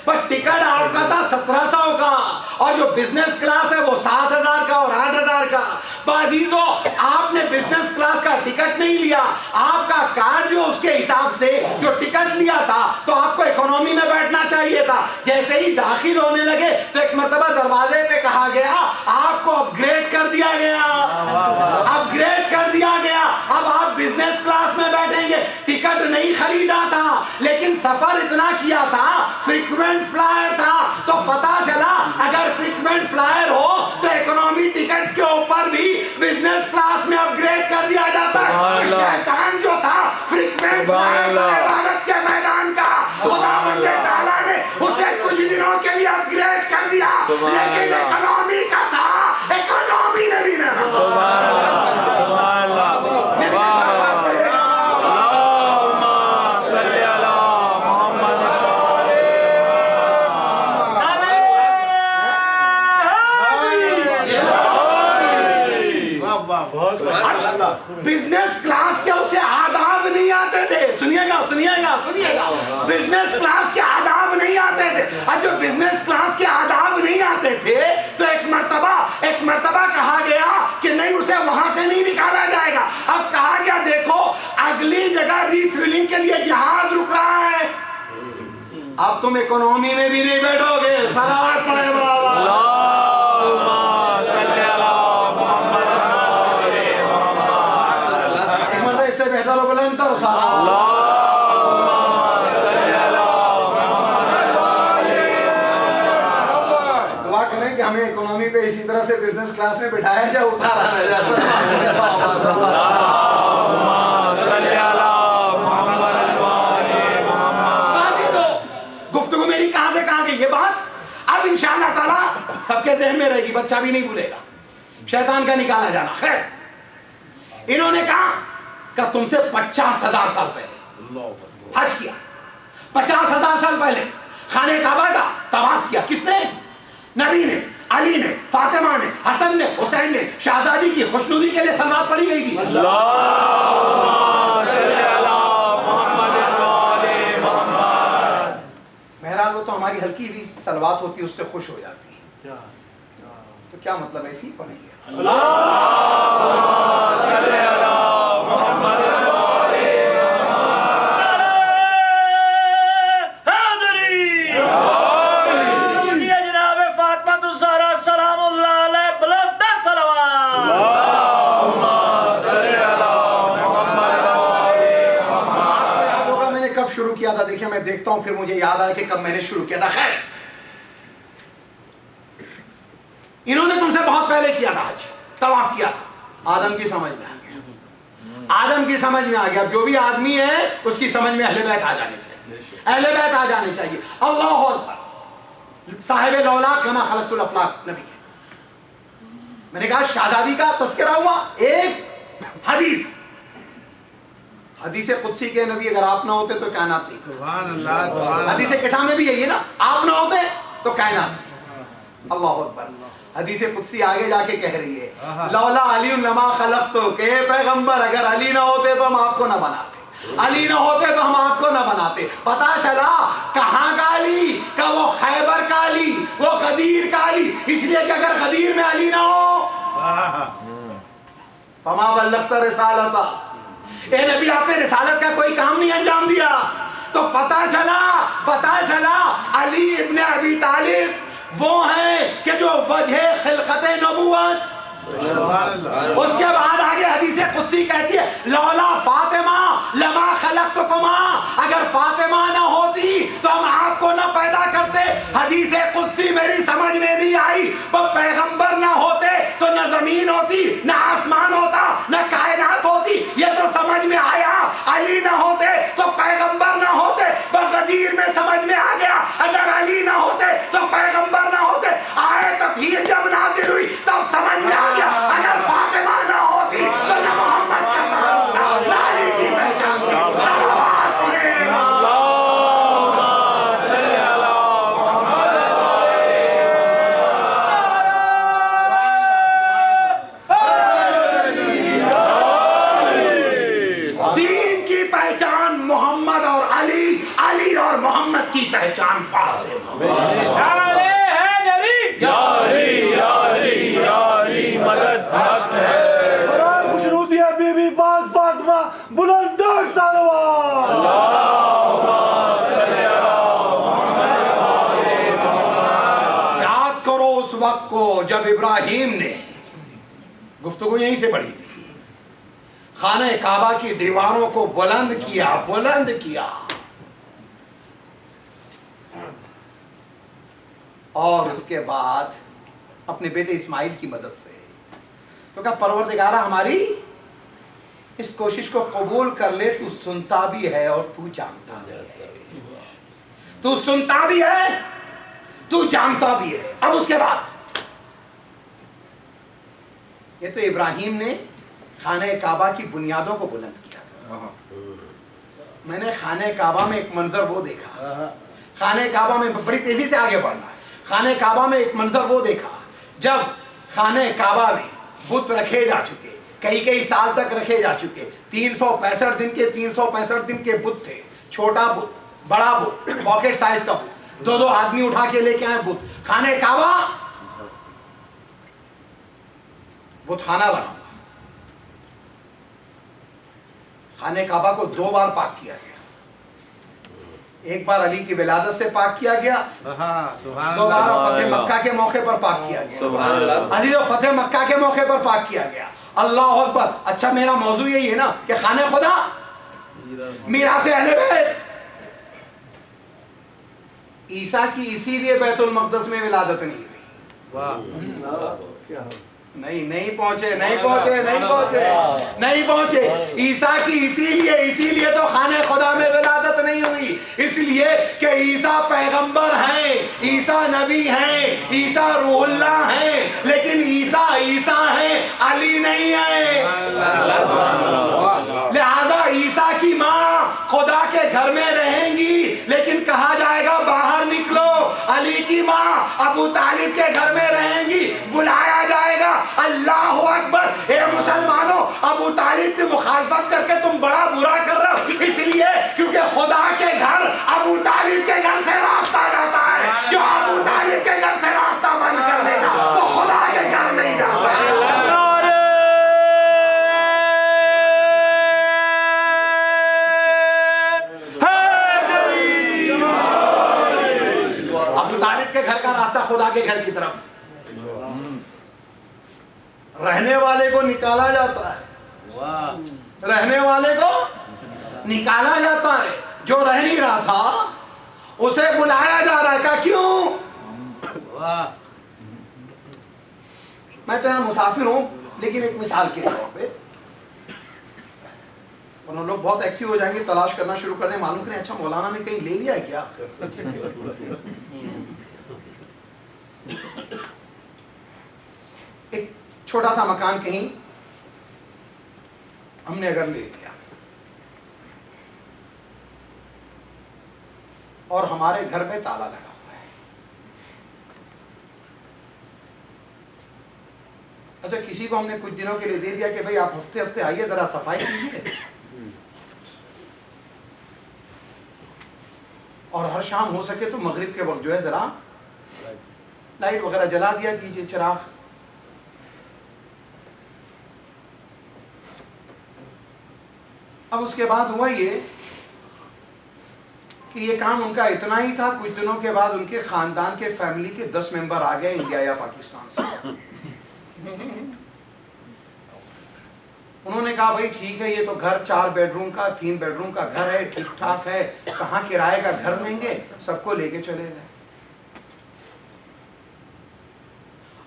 पर टिकट आपका था 1700 का और जो बिजनेस क्लास है वो 7000 का और 8000 का। बाजीजो आपने बिजनेस क्लास का टिकट नहीं लिया, आपका कार्ड जो उसके हिसाब से जो टिकट लिया था तो आपको इकोनॉमी में बैठना चाहिए था। जैसे ही दाखिल होने लगे तो एक मर्तबा दरवाजे पे कहा गया आपको अपग्रेड कर दिया गया, अपग्रेड कर दिया गया, अब आप बिजनेस क्लास में बैठेंगे। टिकट नहीं खरीदा था लेकिन सफर इतना किया था, फ्रीक्वेंट फ्लायर था, तो पता चला अगर फ्रीक्वेंट फ्लायर हो तो इकोनॉमी टिकट के ऊपर भी इबादत के मैदान का खुदावंद ताला ने उसे कुछ दिनों के लिए अपग्रेड कर दिया, लेकिन इकोनॉमी का था, इकोनॉमी में भी ना। बिजनेस क्लास के उसे आदाब नहीं आते थे। सुनिएगा सुनिएगा सुनिएगा, बिजनेस क्लास के आदाब नहीं आते थे। और जो बिजनेस क्लास के आदाब नहीं आते थे तो एक मर्तबा कहा गया कि नहीं, उसे वहां से नहीं निकाला जाएगा। अब कहा गया देखो अगली जगह रिफ्यूलिंग के लिए जहाज रुक रहा है, अब तुम इकोनॉमी में भी नहीं बैठोगे। सलावत पढ़े बाबा। इससे बेहतर बुलंद और दुआ करें कि हमें इकोनॉमी पे इसी तरह से बिजनेस क्लास में बिठाया जाए, उतारा न जाए। गुफ्तगू मेरी कहां से कहां गई ये बात अब इंशाअल्लाह ताला सबके ज़हन में रहेगी, बच्चा भी नहीं भूलेगा। शैतान का निकाला जाना। खैर, इन्होंने कहा तुमसे 50,000 साल पहले हज किया, 50,000 साल पहले खाने काबा का तवाफ किया। किसने? नबी ने, अली ने, फातिमा ने, हसन ने, हुसैन ने। शहजादी की खुशनुदी के लिए सलावत पढ़ी गई थी। बहरहाल वो तो हमारी हल्की भी सलवात होती है, उससे खुश हो जाती है। तो क्या मतलब ऐसी ही पढ़ेंगे। शुरू किया था, देखिए मैं देखता हूं फिर मुझे याद आया कि कब मैंने शुरू किया था। खैर, इन्होंने तुमसे बहुत पहले किया था हज, तवाफ किया था। आदम की समझ में आ गया, आदम की समझ में आ गया। जो भी आदमी है उसकी समझ में अहले बैत आ जाने चाहिए, अहले बैत आ जाने चाहिए। अल्लाहु अकबर। साहिब लौलाक कमा खलक़तुल अफ़लाक नबी है। मैंने कहा शहजादी का तज़किरा हुआ। एक हदीस, हदीस कुदसी के नबी अगर आप ना होते तो कायनात नहीं। सुभान अल्लाह। हदीस किसा में भी यही है ना, आप ना होते तो कायनात। अल्लाहु अकबर। हदीस कुदसी आगे जाके कह रही है लौला अली लमा खलक़तु, के पैगंबर अगर अली ना होते तो हम आपको ना बनाते, अली ना होते तो हम आपको ना बनाते। पता चला कहाँ का अली का, वो खैबर का अली, वो गदीर का अली। इसलिए कि अगर गदीर में अली ना हो फमा बल्लग़्ता रिसालता, ए नबी आपने रिसालत का कोई काम नहीं अंजाम दिया। तो पता चला अली इब्ने अबी तालिब वो हैं कि जो वजह खिलकत नबुवत। उसके बाद आगे हदीस कुदसी कहती है लौला फातिमा लमा खलक़तुकुमा, अगर फातिमा ना होती तो हम आपको ना पैदा करते। हदीस कुदसी मेरी समझ में नहीं आई। वो पैगंबर ना होते तो न जमीन होती, न आसमान होता, न कायनात होती। ये तो समझ में आया। अली ना होते तो पैगंबर ना होते, वो गदीर में समझ में आ गया। अगर अली ना होते तो पैगंबर ना होते। आयत फिर जब नाज़िल हुई तब समझ में आ गया। अगर फातिमा ना होती तो न मोहम्मद का तारुफ, न अली की पहचान थी। दीन की पहचान मोहम्मद और अली, अली और मोहम्मद की पहचान फातिमा। याद करो उस वक्त को जब इब्राहिम ने, गुफ्तगू यहीं से पढ़ी थी, खाने काबा की दीवारों को बुलंद किया और उसके बाद अपने बेटे इस्माइल की मदद से तो क्या परवरदिगारा हमारी इस कोशिश को कबूल कर ले, तू सुनता भी है और तू जानता भी है। तू सुनता भी है, तू जानता भी है। अब उसके बाद ये तो इब्राहिम ने खाने काबा की बुनियादों को बुलंद किया था। मैंने खाने काबा में एक मंजर वो देखा, खाने काबा में बड़ी तेजी से आगे बढ़ना है। खाने काबा में एक मंजर वो देखा जब खाने काबा में बुत रखे जा चुके, कई कई साल तक रखे जा चुके, 365 दिन के 365 दिन के बुत थे। छोटा बुत, बड़ा बुत, पॉकेट साइज का बुत, दो आदमी उठा के लेके आए बुत। खाने काबा बुत खाना बना। खाने काबा को 2 बार पाक किया गया। एक बार अली की विलादत से पाक किया गया, 2 बार फतेह मक्का के मौके पर पाक किया गया। अली और फतेह मक्का के मौके पर पाक किया गया। अल्लाह अकबर। अच्छा, मेरा मौजू यही है ना कि खाने खुदा मीरास अहले बैत। ईसा की इसीलिए बैतुल मक़दस में विलादत नहीं हुई। नहीं पहुंचे ईसा की इसीलिए तो खाने खुदा में विलादत नहीं हुई, इसलिए कि ईसा पैगंबर हैं, ईसा नबी हैं, ईसा रूहुल्लाह हैं, लेकिन ईसा हैं, अली नहीं है। लिहाजा ईसा की माँ खुदा के घर में रहेंगी, लेकिन कहा जाएगा बाहर निकलो। अली की माँ अबू तालिब के घर में रहेंगी, बुलाया जाएगा अल्लाह अकबर। ए मुसलमानों, अबू तालिब की मुखालफत करके तुम बड़ा बुरा कर रहे हो, इसलिए क्योंकि खुदा के घर अबू तालिब के घर से रास्ता जाता है। जो अबू तालिब के घर से रास्ता बंद कर देगा वो खुदा के घर नहीं जाता। अबू तालिब के घर का रास्ता खुदा के घर की तरफ। रहने वाले को निकाला जाता है, रहने वाले को निकाला जाता है। जो रह नहीं रहा था उसे बुलाया जा रहा है। क्या क्यों? मैं तो यहाँ मुसाफिर हूं, लेकिन एक मिसाल के तौर पे उन्होंने लोग बहुत एक्टिव हो जाएंगे, तलाश करना शुरू कर दें, मालूम करें अच्छा मौलाना ने कहीं ले लिया है क्या। एक छोटा सा मकान कहीं हमने अगर ले लिया और हमारे घर में ताला लगा हुआ है। अच्छा, किसी को हमने कुछ दिनों के लिए दे दिया कि भाई आप हफ्ते हफ्ते आइए, जरा सफाई कीजिए, और हर शाम हो सके तो मगरिब के वक्त जो है जरा लाइट वगैरह जला दिया कीजिए, चिराग। अब उसके बाद हुआ ये कि ये काम उनका इतना ही था, कुछ दिनों के बाद उनके खानदान के फैमिली के 10 मेंबर आ गए इंडिया या पाकिस्तान से। उन्होंने कहा भाई ठीक है, ये तो घर 4 बेडरूम का 3 बेडरूम का घर है, ठीक ठाक है, कहाँ किराए का घर लेंगे, सबको लेके चले गए।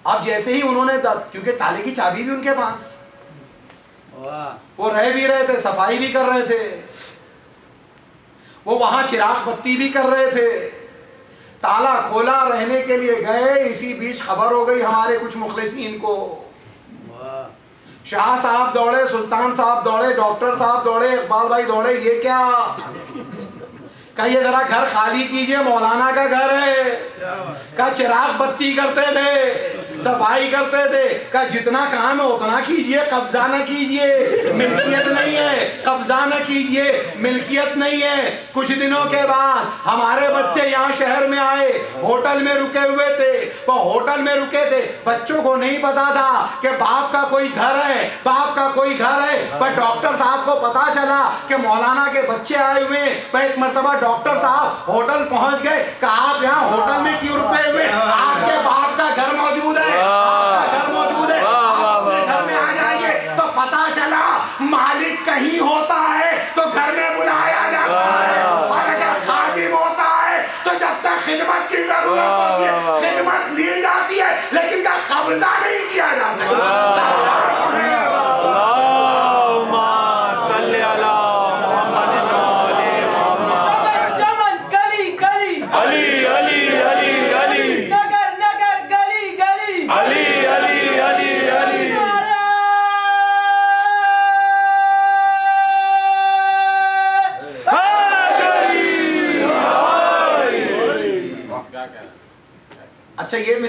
अब जैसे ही उन्होंने, क्योंकि ताले की चाबी भी उनके पास, वो रह भी रहे थे, सफाई भी कर रहे थे, वो वहां चिराग बत्ती भी कर रहे थे, ताला खोला, रहने के लिए गए। इसी बीच खबर हो गई हमारे कुछ मुखलिसीन को। शाह साहब दौड़े, सुल्तान साहब दौड़े, डॉक्टर साहब दौड़े, इकबाल भाई दौड़े, ये क्या, कहिए जरा घर खाली कीजिए, मौलाना का घर है। का चिराग बत्ती करते थे, सफाई करते थे, का जितना काम है उतना कीजिए, कब्जा न कीजिए, मिल्कियत नहीं है, कब्जा न कीजिए, मिल्कियत नहीं है। कुछ दिनों के बाद हमारे बच्चे यहाँ शहर में आए, होटल में रुके हुए थे, वो होटल में रुके थे, बच्चों को नहीं पता था कि बाप का कोई घर है, बाप का कोई घर है, पर डॉक्टर साहब को पता चला कि मौलाना के बच्चे आए हुए। एक मरतबा डॉक्टर साहब होटल पहुंच गए, कहा आप यहाँ होटल में क्यों रुके हुए, आपके बाप का घर मौजूद है, आपका घर मौजूद है, आप अपने घर में आ जाइए। तो पता चला मालिक कहीं होता है तो घर में बुलाया जाता है, और अगर खादिम होता है तो जब तक खिदमत की जरूरत होती है खिदमत ली जाती है, लेकिन का कब्जा नहीं किया जा सकता।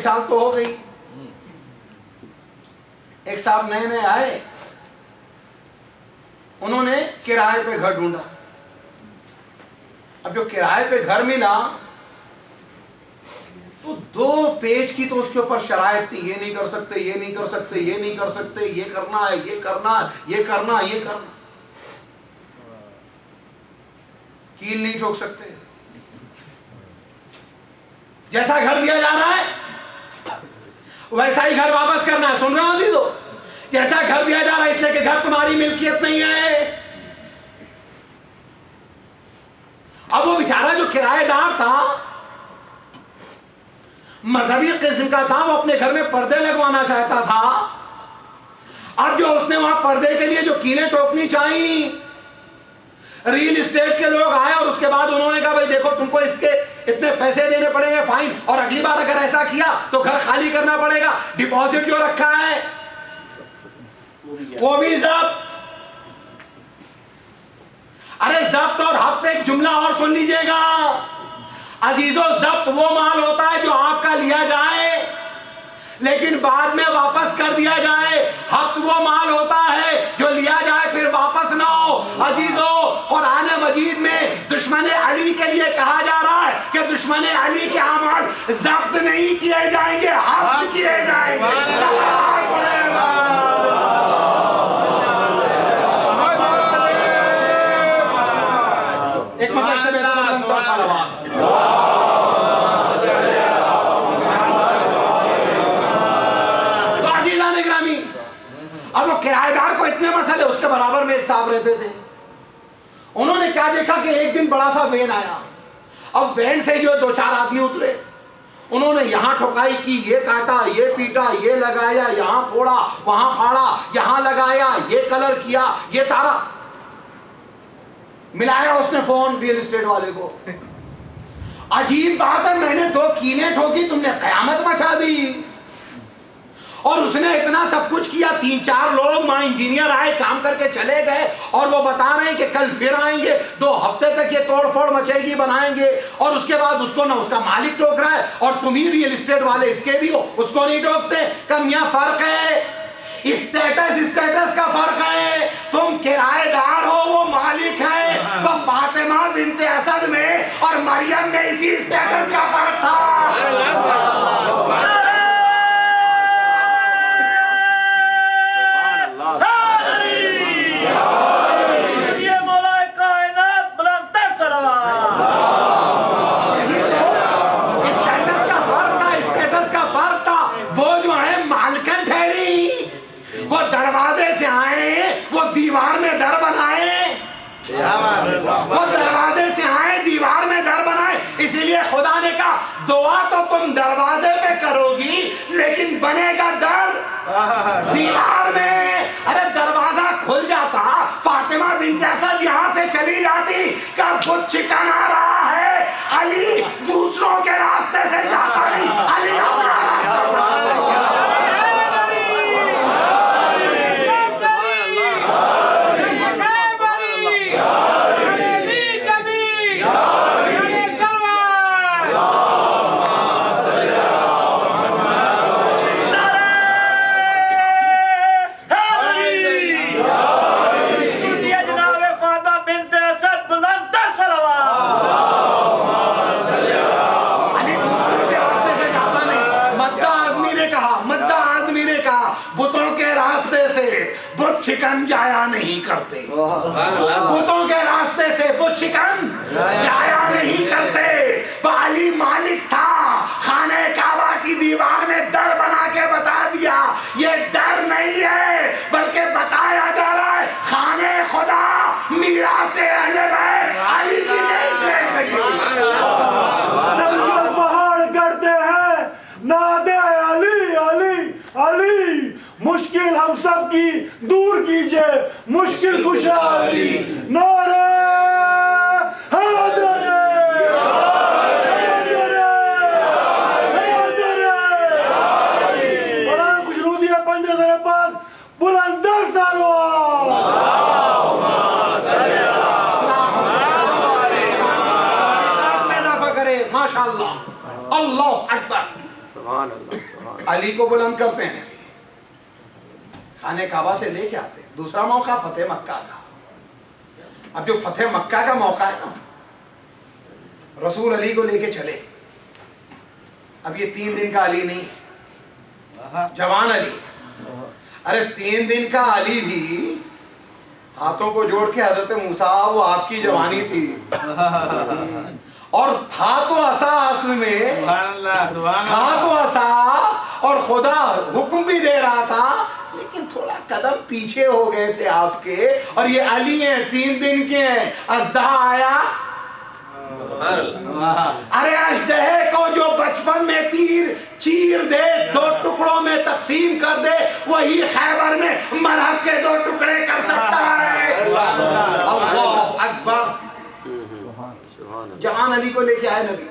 साल तो हो गई। एक साहब नए नए आए, उन्होंने किराए पे घर ढूंढा। अब जो किराए पे घर मिला तो 2 पेज की तो उसके ऊपर शराइत थी, ये नहीं कर सकते, ये नहीं कर सकते, ये नहीं कर सकते, ये करना है, ये करना है, ये करना, ये करना। कील नहीं ठोक सकते। जैसा घर दिया जा रहा है वैसा ही घर वापस करना है। सुन रहे हो अजीजों, जैसा घर दिया जा रहा है, इसलिए कि घर तुम्हारी मिल्कियत नहीं है। अब वो बेचारा जो किराएदार था, मजहबी किस्म का था, वो अपने घर में पर्दे लगवाना चाहता था। अब जो उसने वहां पर्दे के लिए जो कीलें ठोकनी चाहिए, रियल एस्टेट के लोग आए और उसके बाद उन्होंने कहा भाई देखो तुमको इसके इतने पैसे देने पड़ेंगे फाइन, और अगली बार अगर ऐसा किया तो घर खाली करना पड़ेगा, डिपॉजिट जो रखा है वो भी जब्त। अरे जब्त और हफ्ते एक जुमला और सुन लीजिएगा अजीजों, जब्त वो माल होता है जो आपका लिया जाए लेकिन बाद में वापस कर दिया जाए। हफ्त वो माल होता है जो लिया जाए फिर वापस ना हो। अजीजों, कुरान मजीद में दुश्मन अली के लिए कहा जा रहा है कि दुश्मन अली के अमाल जब्त नहीं किए जाएंगे, हफ्त किए जाएंगे। एक मतलब से अब वो किराएदार को इतने मसले, उसके बराबर में एक साहब रहते थे। उन्होंने क्या देखा कि एक दिन बड़ा सा वैन आया। अब वैन से जो 2-4 आदमी उतरे, उन्होंने यहां ठुकाई की, ये काटा, ये पीटा, ये लगाया, यहां फोड़ा, वहां फाड़ा, यहां लगाया, ये कलर किया, ये सारा मिलाया उसने फोन रियल एस्टेट वाले को। अजीब बात है, मैंने 2 कीलें ठोकी, तुमने कयामत मचा दी। और उसने इतना सब कुछ किया। 3-4 लोग वहां इंजीनियर आए, काम करके चले गए और वो बता रहे हैं कि कल फिर आएंगे, 2 हफ्ते तक ये तोड़ फोड़ मचेगी, बनाएंगे। और उसके बाद उसको ना उसका मालिक टोक रहा है और तुम ही रियल एस्टेट वाले इसके भी हो, उसको नहीं टोकते। कम यहाँ फर्क है, स्टेटस का फर्क है। तुम किराएदार हो, वो मालिक है। वो फातिमा बिन्ते असद में और मरियम में इसी स्टेटस का फर्क था। दीवार में दर बनाए, वो दरवाजे से आए, दीवार में दर बनाए। इसीलिए खुदा ने कहा दुआ तो तुम दरवाजे पे करोगी लेकिन बनेगा दर दीवार में। अरे दरवाजा खुल जाता, फातिमा बिन्त असद यहाँ से चली जाती, का खुद चिकन आ रहा है। अली दूसरों के रास्ते से जाता नहीं, अली अपना चिकन जाया नहीं करते, बुतों के रास्ते से बुत चिकन जाया नहीं करते। अली मालिक था, खाने काबा की दीवार में दर बना के बता दिया ये दर नहीं है बल्कि बताया जा रहा है खाने खुदा मीरास से अहले अली की जंगल पहाड़ करते हैं नादे अली अली अली, मुश्किल हम सब की दूर कीजिए, मुश्किल कुशा अली। नारे हैदर बड़ा कुछ रू दिया पंजे तेरे पास बुलंदर सालो में इजाफा करे। माशाअल्लाह, अल्लाह अकबर। अली को बुलंद करते हैं, खाने काबा से लेके आते हैं। दूसरा मौका फतेह मक्का का। अब जो फतेह मक्का का मौका है ना, रसूल अली को लेके चले। अब ये 3 दिन का अली नहीं है, जवान अली। अरे 3 दिन का अली भी हाथों को जोड़ के हजरत मूसा, वो आपकी जवानी थी और था तो असा असल में, था तो असा और खुदा हुक्म भी दे रहा था, लेकिन थोड़ा कदम पीछे हो गए थे आपके। और ये अली हैं, 3 दिन के हैं। अजदा आया, अरे अजदहे को जो बचपन में तीर चीर दे, 2 टुकड़ों में तकसीम कर दे, वही खैबर में मरहब के 2 टुकड़े कर सकता है। अल्लाह अकबर। जवान अली को लेके आए नबी।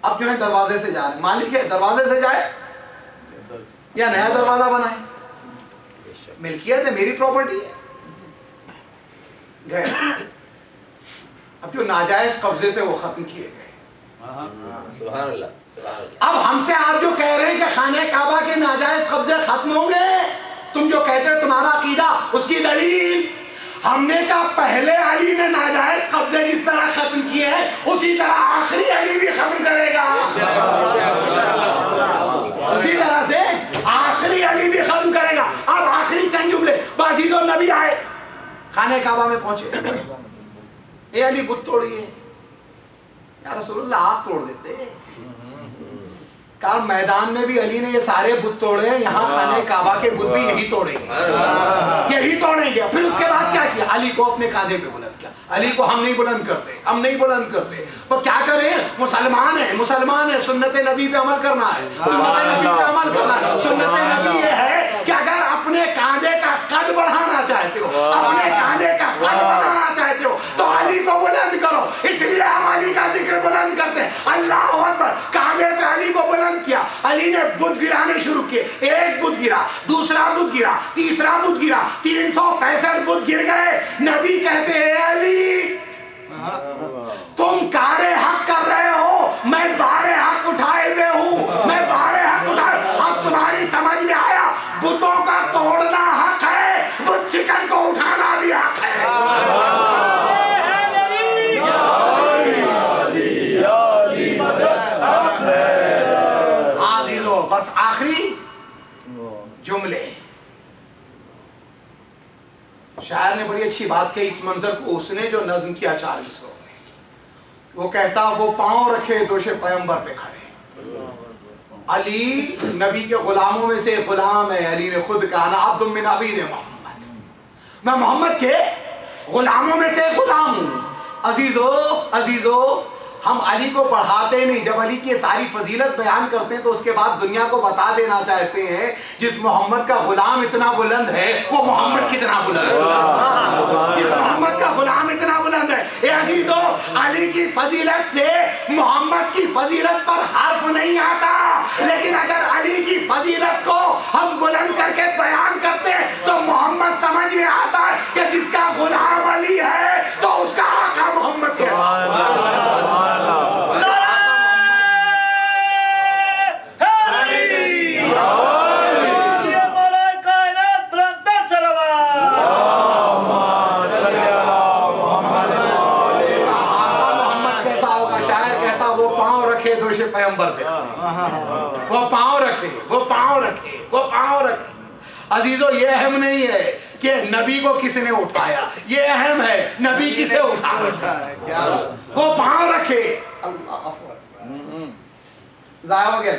अब जो है दरवाजे से जा रहे, मालिक है दरवाजे से जाए या नया दरवाजा बनाए, मिल्कियत है, मेरी प्रॉपर्टी है। गए, अब जो नाजायज कब्जे थे वो खत्म किए गए। अब हमसे आप जो कह रहे हैं कि खाने काबा के नाजायज कब्जे खत्म होंगे, तुम जो कहते हो तुम्हारा अकीदा, उसकी दलील हमने कहा पहले अली ने नाजायज कब्जे जिस तरह खत्म किए हैं, उसी तरह आखिरी अली भी खत्म करेगा। उसी तरह से आखिरी अली भी खत्म करेगा। अब आखिरी चंद जुमले। बाजीदो नबी आए, खाने काबा में पहुंचे। ए अली बुत तोड़िए। या रसूलुल्लाह आप तोड़ देते। कहा मैदान में भी अली ने ये सारे बुत तोड़े, यहाँ खाने काबा के बुत भी यही तोड़ेंगे, यही तोड़ेंगे। फिर उसके बाद क्या किया? अली को अपने कांधे पे बुलंद किया। अली को हम नहीं बुलंद करते, हम नहीं बुलंद करते। तो क्या करें? मुसलमान है, मुसलमान है, सुन्नत नबी पे अमल करना है, सुन्नत नबी पे अमल करना है। सुन्नत नबी ये है कि अगर अपने कांधे का कद बढ़ाना चाहते हो, अपने कांधे का कद बढ़ाना चाहते हो, तो अली को बुलंद करो। इसलिए हम अली का जिक्र बुलंद करते हैं। अल्लाह अकबर। कांधे पे अली को बुलंद किया। अली ने बुत गिराने शुरू किए। एक बुत गिरा, दूसरा बुत गिरा, तीसरा बुत गिरा, 365 बुत गिर गए। नबी कहते हैं अली तुम कारे हक कर रहे हो, मैं बारे हक उठाए हुए हूँ, मैं बारे हक उठाए। अब तुम्हारी समझ में आया, बुतों का तोड़ना हक है, बुत चिकन को उठाना भी हक है। आज़ीज़ों, बस आखिरी जुमले। शायर ने बड़ी अच्छी बात कही। इस मंजर को उसने जो नज्म किया 40 में, वो कहता वो पांव रखे दोषे पैगंबर पे खड़े। अली नबी के गुलामों में से गुलाम है। अली ने खुद कहा ना अब्दुल मिन अबीद मोहम्मद, मैं मोहम्मद के गुलामों में से गुलाम हूं। अजीजों, अजीजों, हम अली को बढ़ाते नहीं। जब अली की सारी फजीलत बयान करते हैं तो उसके बाद दुनिया को बता देना चाहते हैं जिस मोहम्मद का गुलाम इतना बुलंद है, वो मोहम्मद कितना बुलंद है। जिस मोहम्मद का गुलाम इतना बुलंद है। ए अजीजों, अली की फजीलत से मोहम्मद की फजीलत पर हर्फ नहीं आता, लेकिन अगर अली की फजीलत को हम बुलंद करके बयान करते हैं तो मोहम्मद समझ में आता है कि जिसका गुलाम अली है तो उसका आका मोहम्मद है। पैगंबर पे वो पांव रखे, वो पांव रखे, वो पांव रखे। अजीजों, ये अहम नहीं है कि नबी को किसने उठाया, ये अहम है नबी किसे उठा रखा है। वो पांव रखे, जाया हो गया।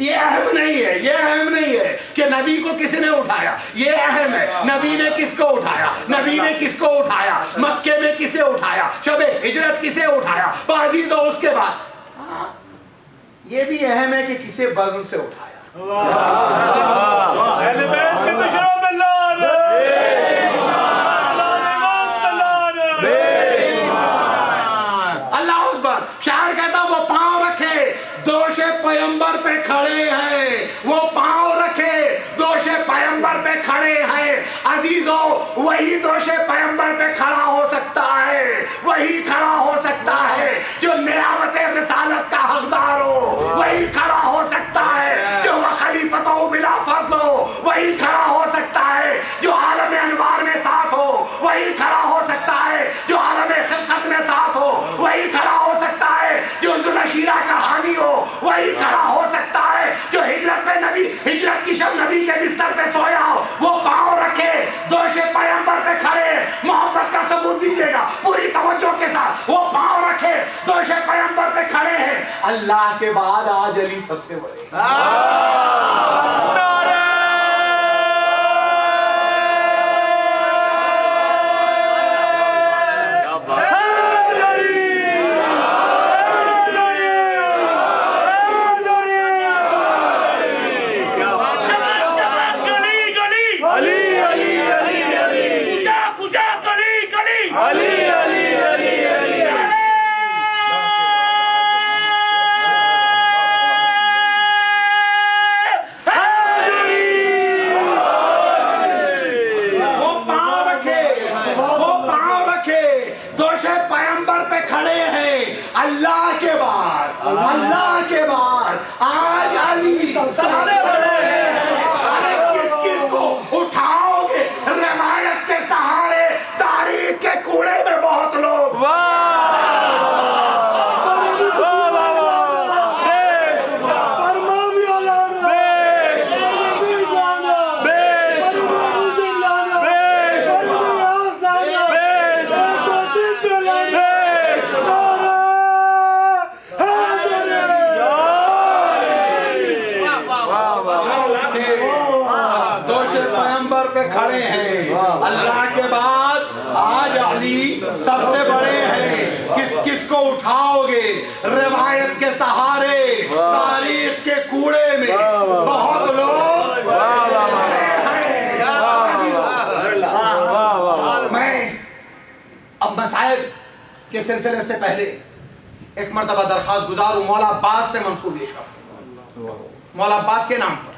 ये अहम नहीं है, ये अहम नहीं है कि नबी को किसने उठाया, ये अहम है नबी ने किसको उठाया, नबी ने किसको उठाया, मक्के में किसे उठाया, शबे हिजरत किसे उठाया। अजीजों, उसके बाद ये भी अहम है कि किसे बज़्म से उठाया। अल्लाह अकबर। शायर कहता वो पांव रखे दोषे पैगंबर पे खड़े हैं, वो पांव रखे दोषे पैगंबर पे खड़े हैं। अजीजों, वही दोषे पैगंबर पे खड़ा हो सकता है, वही खड़ा हो सकता है जो नियामत रिसालत का हकदार हो, वही खड़ा वही खड़ा हो सकता है जो आलम खिलकत में साथ हो, वही खड़ा हो सकता है जो जुलशीरा का हानी हो, वही खड़ा हो सकता है जो हिजरत पे नबी, हिजरत की शब नबी के बिस्तर पे सोया हो, वो पांव रखे दोशे पैगंबर पे खड़े, मोहब्बत का सबूत दीजिएगा पूरी तवज्जो के साथ, वो पांव रखे दोशे पैगंबर पे खड़े हैं। अल्लाह के बाद आज अली सबसे बड़े। अल्लाह के बाद आज अली सबसे बड़े हैं। अरे किस किस को उठाओगे रिवायत के सहारे, तारीख के कूड़े में बहुत लोग। खड़े हैं अल्लाह के बाद आज अली सबसे बड़े हैं। किस किस को उठाओगे रिवायत के सहारे, तारीख के कूड़े में बहुत लोग। मैं अब मसाइब के सिलसिले से पहले एक मर्तबा दरखास्त गुजार हूं मौला अब्बास से मंसूब ये शब्द, मौला अब्बास के नाम पर,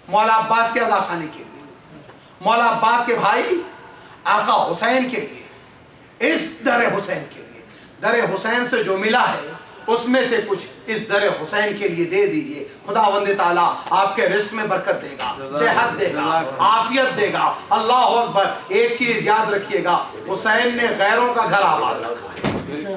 मौला अब्बास के अदा खाने के लिए, मौला अब्बास के भाई आका हुसैन के लिए, इस दर हुसैन के लिए, दर हुसैन से जो मिला है उसमें से कुछ इस दर हुसैन के लिए दे दीजिए। खुदावंद ताला आपके रिस्क में बरकत देगा, सेहत देगा, आफियत देगा। अल्लाह अकबर। एक चीज याद रखिएगा, हुसैन ने गैरों का घर आबाद रखा है,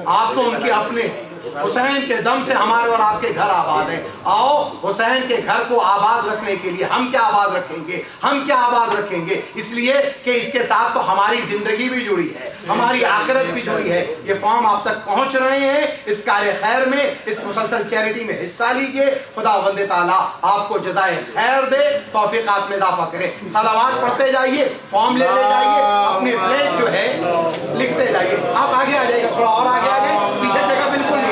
आप तो उनके अपने हैं। हुसैन के दम से हमारे और आपके घर आबाद हैं। आओ हुसैन के घर को आबाद रखने के लिए हम क्या आबाद रखेंगे, हम क्या आबाद रखेंगे, इसलिए कि इसके साथ तो हमारी जिंदगी भी जुड़ी है, हमारी आखिरत भी जुड़ी है। ये फॉर्म आप तक पहुंच रहे हैं, इस कार्य खैर में, इस मुसलसल चैरिटी में हिस्सा लीजिए। खुदावंद ताला आपको जज़ाए खैर दे, तौफीकात में इजाफा करे। सलावात पढ़ते जाइए, फॉर्म ले जाइए, अपने प्लेट जो है लिखते जाइए। आप आगे आ जाइएगा, थोड़ा और आगे आ जाए, पीछे जगह बिल्कुल नहीं।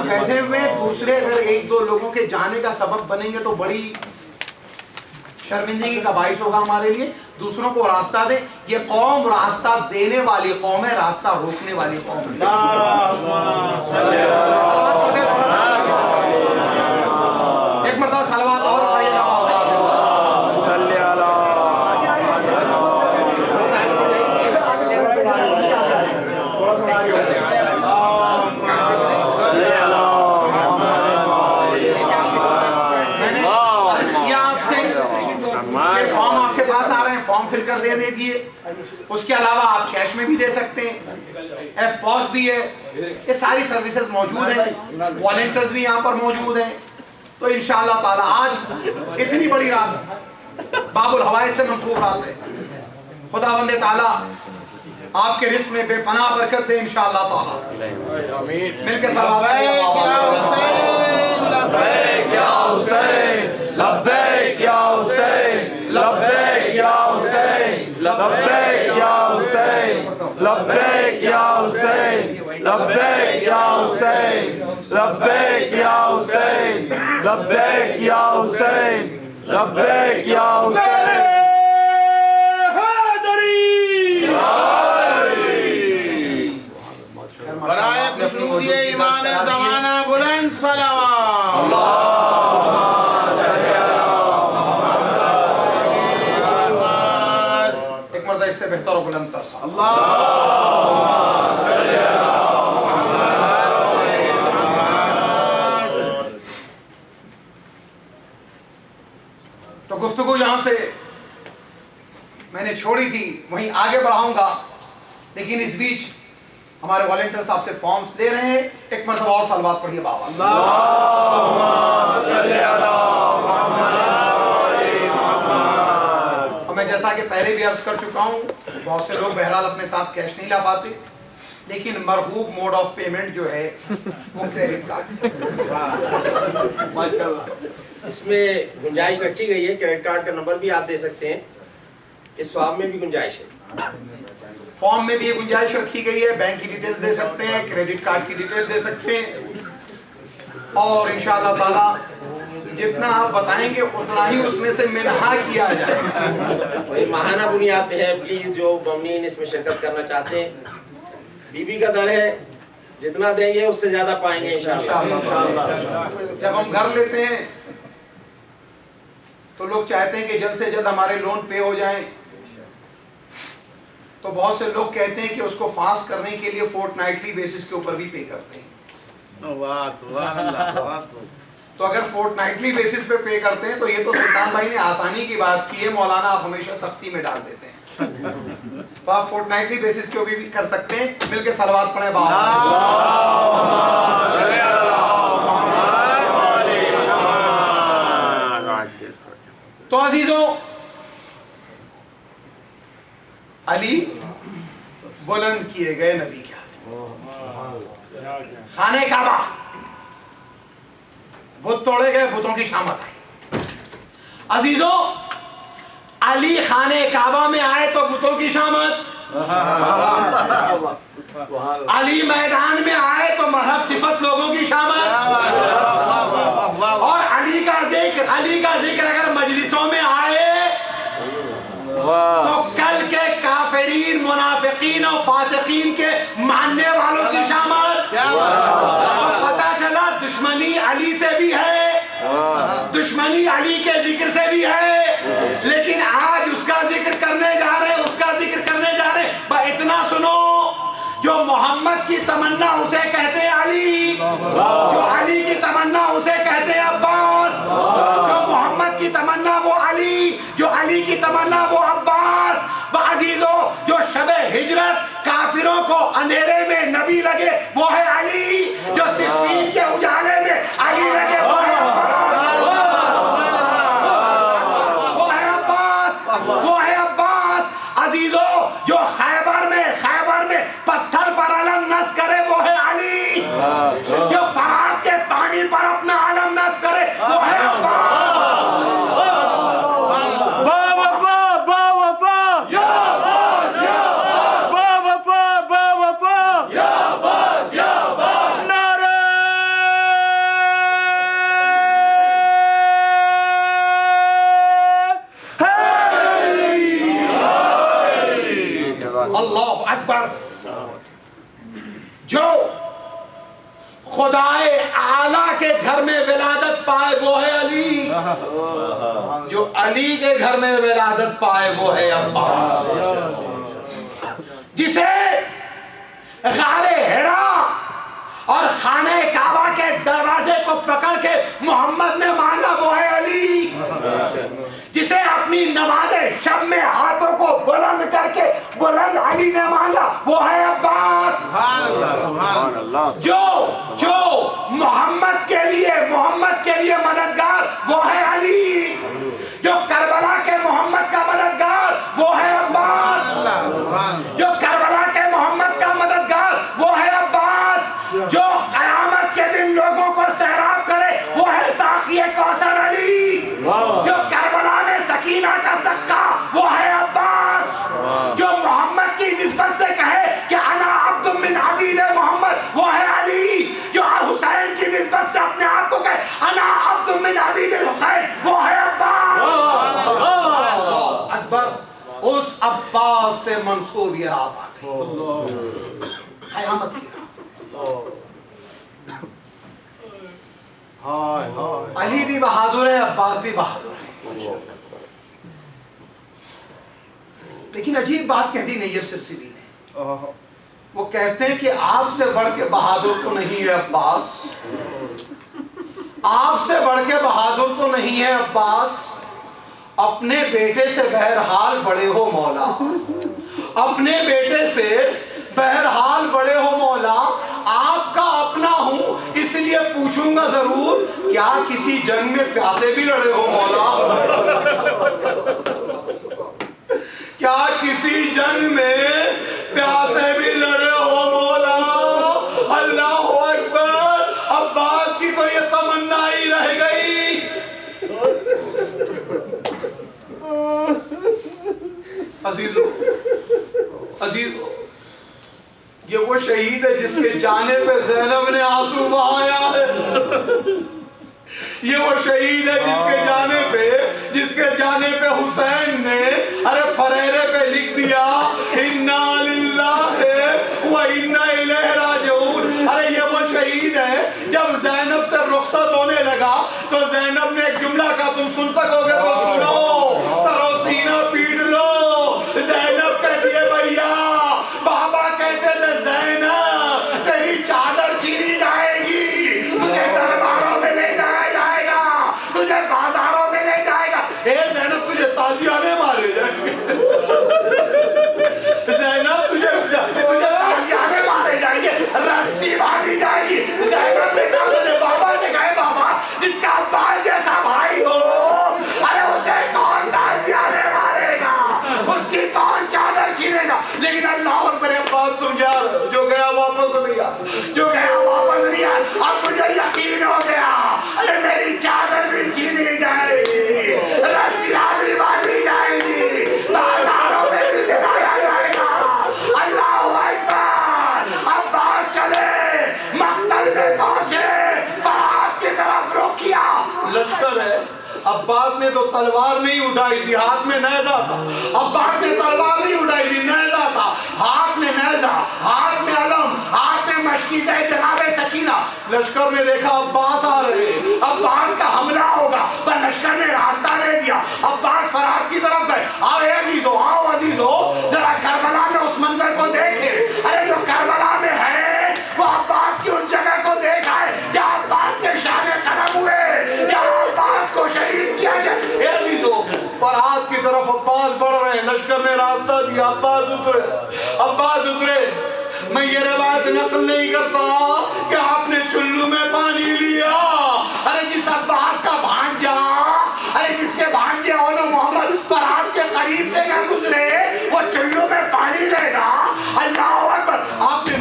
बैठे हुए दूसरे अगर एक दो लोगों के जाने का सबब बनेंगे तो बड़ी शर्मिंदगी का बाइस होगा हमारे लिए। दूसरों को रास्ता दे। ये कौम रास्ता देने वाली कौम है, रास्ता रोकने वाली कौम है। एक मरतबा सलवात और पढ़िएगा। फॉर्म आपके पास आ रहे हैं, फॉर्म फिल कर दे दीजिए। उसके अलावा आप कैश में भी दे सकते हैं, एफ पॉस भी है, ये सारी सर्विसेज मौजूद हैं, वॉलंटियर्स भी यहाँ पर मौजूद हैं। तो इंशाअल्लाह ताला आज इतनी बड़ी रात बाबुल हवाइज से मंसूब रात है। खुदावंद ताला आपके रिस्क में बेपनाह बरकत दे इंशाअल्लाह ताला। मिलके लब्बैक या हुसैन, लब्बैक या हुसैन, लब्बैक या हुसैन, लब्बैक या हुसैन, लब्बैक या हुसैन, लब्बैक या हुसैन, लब्बैक या हुसैन, लब्बैक या हुसैन, लब्बैक या हुसैन। बराए खुशनूदिये ईमान ज़माना बुलंद सलावत। एक मर्दा इससे बेहतर और बुलंद तर मैंने छोड़ी थी वहीं आगे बढ़ाऊंगा, लेकिन इस बीच हमारे वॉलंटियर साहब से फॉर्म्स ले रहे हैं। एक मरतबा और सलवात पढ़िए बाबा। और मैं जैसा कि पहले भी अर्ज कर चुका हूँ, बहुत से लोग बहरहाल अपने साथ कैश नहीं ला पाते, लेकिन मरगूब मोड ऑफ पेमेंट जो है वो क्रेडिट कार्ड। इसमें गुंजाइश रखी गई है, क्रेडिट कार्ड का नंबर भी आप दे सकते हैं, इस फॉर्म में भी गुंजाइश है। फॉर्म में भी ये गुंजाइश रखी गई है, बैंक की डिटेल्स दे सकते हैं, क्रेडिट कार्ड की डिटेल्स दे सकते हैं, और इंशाअल्लाह ताला जितना आप बताएंगे उतना ही उसमें से मिन्हा किया जाएगा। और माहाना बुनियाद पे है, प्लीज जो ममनीन इसमें शिरकत करना चाहते हैं, बीबी का दर है, जितना देंगे उससे ज्यादा पाएंगे इंशाअल्लाह। जब हम घर लेते हैं तो लोग चाहते हैं कि जल्द से जल्द हमारे लोन पे हो जाएं, तो बहुत से लोग कहते हैं कि उसको फास्ट करने के लिए फोर्टनाइटली बेसिस के ऊपर भी पे करते हैं। तो अगर फोर्टनाइटली बेसिस पे पे करते हैं तो ये तो सुल्तान भाई ने आसानी की बात की है, मौलाना आप हमेशा सख्ती में डाल देते हैं। तो आप फोर्टनाइटली बेसिस के ऊपर भी कर सकते हैं। मिलके सलवात पढ़े बाबा। तो अजीजों, अली बुलंद किए गए नबी के खाने काबा, बुत तोड़े गए, बुतों की शामत आई। अजीजों, अली खाने काबा में आए तो बुतों की शामत, अली मैदान में आए तो मजहब सिफत लोगों की शामत, और अली का जिक्र अगर मजलिसों में आए तो कल के काफिरीन, मुनाफिकीन और फासिकीन के मानने वालों की शामत। तो पता चला दुश्मनी अली से भी है, दुश्मनी अली के जिक्र से भी है, लेकिन आज उसका जिक्र करने जा रहे हैं, उसका जिक्र करने जा रहे हैं। बस इतना सुनो, जो मोहम्मद की तमन्ना उसे कहते हैं अली, जो अली की तमन्ना उसे कहते हैं अब्बास, जो मोहम्मद की तमन्ना वो अली, जो अली की तमन्ना वो अब्बास। अजीजों, जो शबे हिजरत काफिरों को अंधेरे में नबी लगे वो है अली, जो सिफ़ीन के उजाले में अली लगे वो है अब्बास, वो है अब्बास, वो है अब्बास। अजीजों, जो खैबर में पत्थर पर अलम नस्ब करे वो है अली, जो फरात के पानी पर अपना अलम नस्ब करे वो है अब्बास। अल्लाह अकबर। जो खुदाए आला के घर में विलादत पाए वो है अली, जो अली के घर में विलादत पाए वो है अब्बास। जिसे गारे हिरा और खाने काबा के दरवाजे को पकड़ के मोहम्मद ने मांगा वो है अली, जिसे अपनी नमाज़े शब में हाथों को बुलंद करके बुलंद अली ने मांगा वो है अब्बास। जो मोहम्मद के लिए मददगार वो है अली, जो करबला के मोहम्मद का मददगार वो है अब्बास, जो करबला के मोहम्मद का मददगार वो है अब्बास, जो कयामत के दिन लोगों को सैराब करे वो है साक़िए कौसर अली, जो करबला में सकीना का सक्का वो है अब्बास, जो मोहम्मद की निस्बत से कहे कि अना अब्दुम मिन अबीद मोहम्मद वो है अली, जो हुसैन की निस्बत से अपने आप को कहे अना अब्दुम मिन अबीद हुसैन वो है अब्बास। अकबर, उस अब्बास से मंसूब ये रात आ गई, क़यामत की रात। अली भी बहादुर है, अब्बास भी बहादुर है, लेकिन अजीब बात कह दी नैय्यब सिरसिली ने। वो कहते हैं कि आपसे बढ़ के बहादुर तो नहीं है अब्बास, आपसे बढ़ के बहादुर तो नहीं है अब्बास, अपने बेटे से बहरहाल बड़े हो मौला, अपने बेटे से बहरहाल बड़े हो मौला, आपका अपना हूं इसलिए पूछूंगा जरूर, क्या किसी जंग में प्यासे भी लड़े हो मौला? क्या किसी जंग में प्यासे भी लड़े हो मौला? अल्लाह अकबर। अब्बास की तो ये तमन्ना ही रह गई। अजीजों, अजीजों, ये वो शहीद है जिसके जाने पे ज़ैनब ने आंसू बहाया है। ये वो शहीद है जिसके जाने पे हुसैन ने अरे फरेरे पे लिख दिया इन्ना लिल्लाहि व इन्ना इलैहि राजिऊन। अरे ये वो शहीद है जब ज़ैनब से रुखसत होने लगा तो ज़ैनब ने एक जुमला का तुम सुन सकोगे तो सुनो, सरो सीना पीट लो। ज़ैनब कहती है भैया, बाबा कहते थे ज़ैनब तेरी चादर छीनी जाएगी, तुझे दरबारों में ले जाया जाएगा, तुझे बाजारों में ले जाएगा। ए ज़ैनब तुझे ताजियाने मारे जाएंगे। ज़ैनब तुझे ताजियाने मारे जाएंगे, रस्सी बांधी जाएगी। ज़ैनब ने कहा मैंने बाबा से कहे बाबा जिसका अब्बास जैसा भाई हो अरे उसे कौन ताजियाने मारेगा, उसकी कौन चादर छीनेगा। लेकिन अल्लाह अकबर अब्बास तुम जा जो गया वापस नहीं आ, जो गया वापस नहीं आ। अब मुझे यकीन हो गया अरे मेरी चादर भी छीनी जाएगी, रस्सियां भी बांधी जाएगी, बाजारों में भी दिखाया जाएगा। अल्लाह अकबर। अब्बास चले, मक्तल में पहुंचे, फरात की तरफ रुख किया। लश्कर है, अब्बास ने तो तलवार नहीं उठाई थी, हाथ में नेज़ा था। अब्बास ने तलवार नहीं उठाई थी, नेज़ा था, हाथ में नेज़ा, हाथ में अलम, हाथ में मशकीज़े जनाबे सकीना। लश्कर ने देखा अब्बास आ रहे, अब्बास का हमला होगा, पर लश्कर ने रास्ता दे दिया। अब्बास फरात की तरफ गए। आओ अजीजों, आओ अजीजों, जरा करबला में उस मंजर को देखे। अरे जो करबला में है वो अब्बास की उस जगह को देखा है जहाँ अब्बास के शाने कदम हुए, जहाँ अब्बास को शहीद किया गया। अजीजों, फरात की तरफ अब्बास बढ़ रहे हैं, लश्कर ने रास्ता दिया, अब्बास उतरे। मैं ये रवायत नकल नहीं करता कि आपने चुल्लू में पानी लिया। अरे जिस अब्बास का भांजा, अरे जिसके भांजे होना मोहम्मद फरात के करीब से न गुजरे वो चुल्लू में पानी लेगा। अल्लाह अकबर। आपने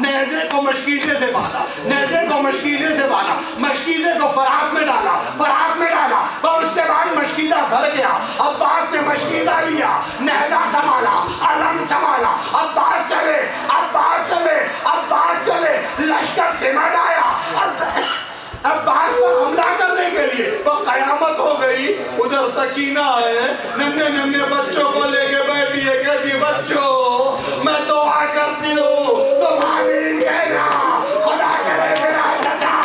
नेज़े को मशकीज़े से बांधा, नेज़े को मशकीज़े से बांधा, मशकीज़े को फरात में डाला, फरात में डाला और उसके बाद मशकीज़ा भर गया। अब्बास ने मशकीज़ा लिया, नेज़ा संभाला, अलम संभाला। अब्बास चले, अब्बास चले, अब्बास चले। लश्कर सिमट आया अब्बास पर हमला करने के लिए। वो कयामत हो गई। उधर सकीना है, नन्हे नन्हे बच्चों को लेके बैठी है, कहती बच्चों मैं दुआ करती हूँ तुम आमीन कहना, खुदा करे मेरा चचा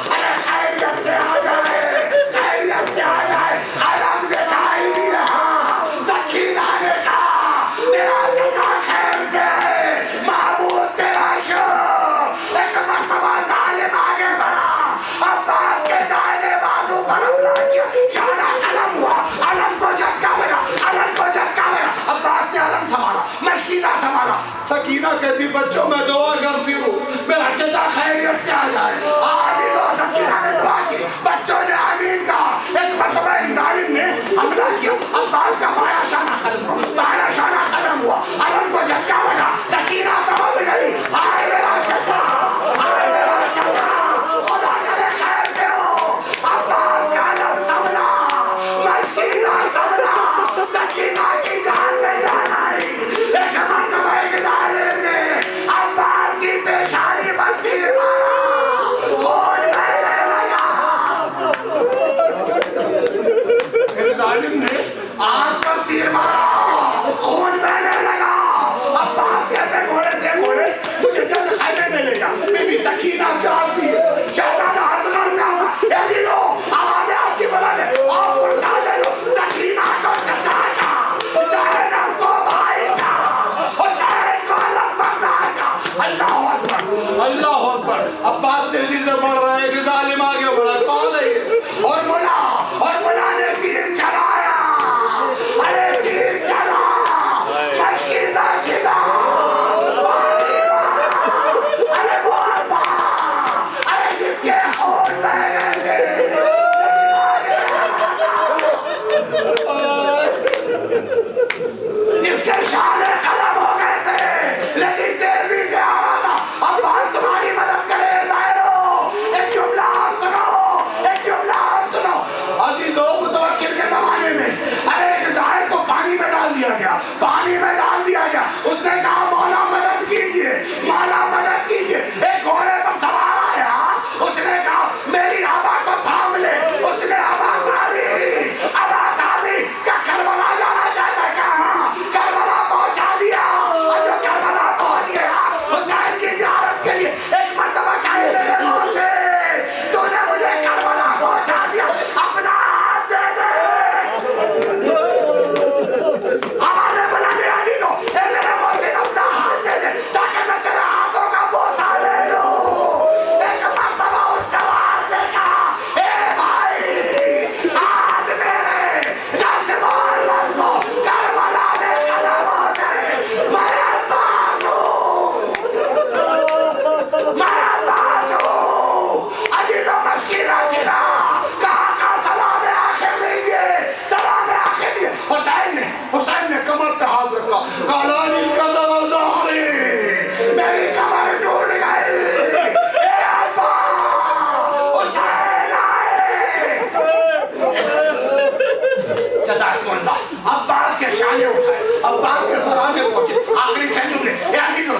अरे खैरियत से आ जाए, खैरियत से आ जाए। अलम दिखाई दी रहा। सकीना ने कहा मेरा चचा खैर से, महबूब तेरा शुक्र। एक मर्तबा जालिम आगे बढ़ा, अब्बास के दाहिने बाजू पर हमला किया, शाना कलम हुआ, अलम को झटका लगा, अलम को झटका लगा। अब्बास ने अलम संभाला, मशकीज़ा संभाला। सकीना कहती बच्चों मैं दुआ करती हूँ मेरा चचा खैरियत से आ जाए। सकीना ने दुआ की, बच्चों ने आमीन कहा। एक मर्तबा एक जालिम ने हमला किया, अब्बास का बाया शाना कलम हुआ, बाया शाना कलम हुआ, अलम को झटका लगा। सकीना दौड़ गई, आए मेरा चचा, आए मेरा चचा, खुदा करे खैर दे हो। अब्बास का अलम संभला, मशकीज़ा संभला, सकीना की जान में जान आई। एक मर्तबा एक जालिम ने अब्बास की पेशानी पर तीर मारा, खून बहने लगा। एक जालिम ने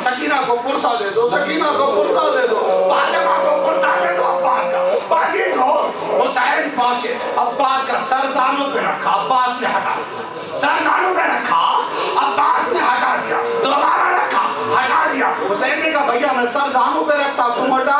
सकीना को पुरसा दे दो, सकीना को पुरसा दे दो, फातिमा को पुरसा दे दो अब्बास का। बाकी हो हुसैन पहुंचे, अब्बास का सर दानों पे रखा, अब्बास ने हटा दिया, सर दानों पे रखा, अब्बास ने हटा दिया, दोबारा रखा, हटा दिया। हुसैन ने कहा भैया मैं सर दानों पे रखता, तुम हटा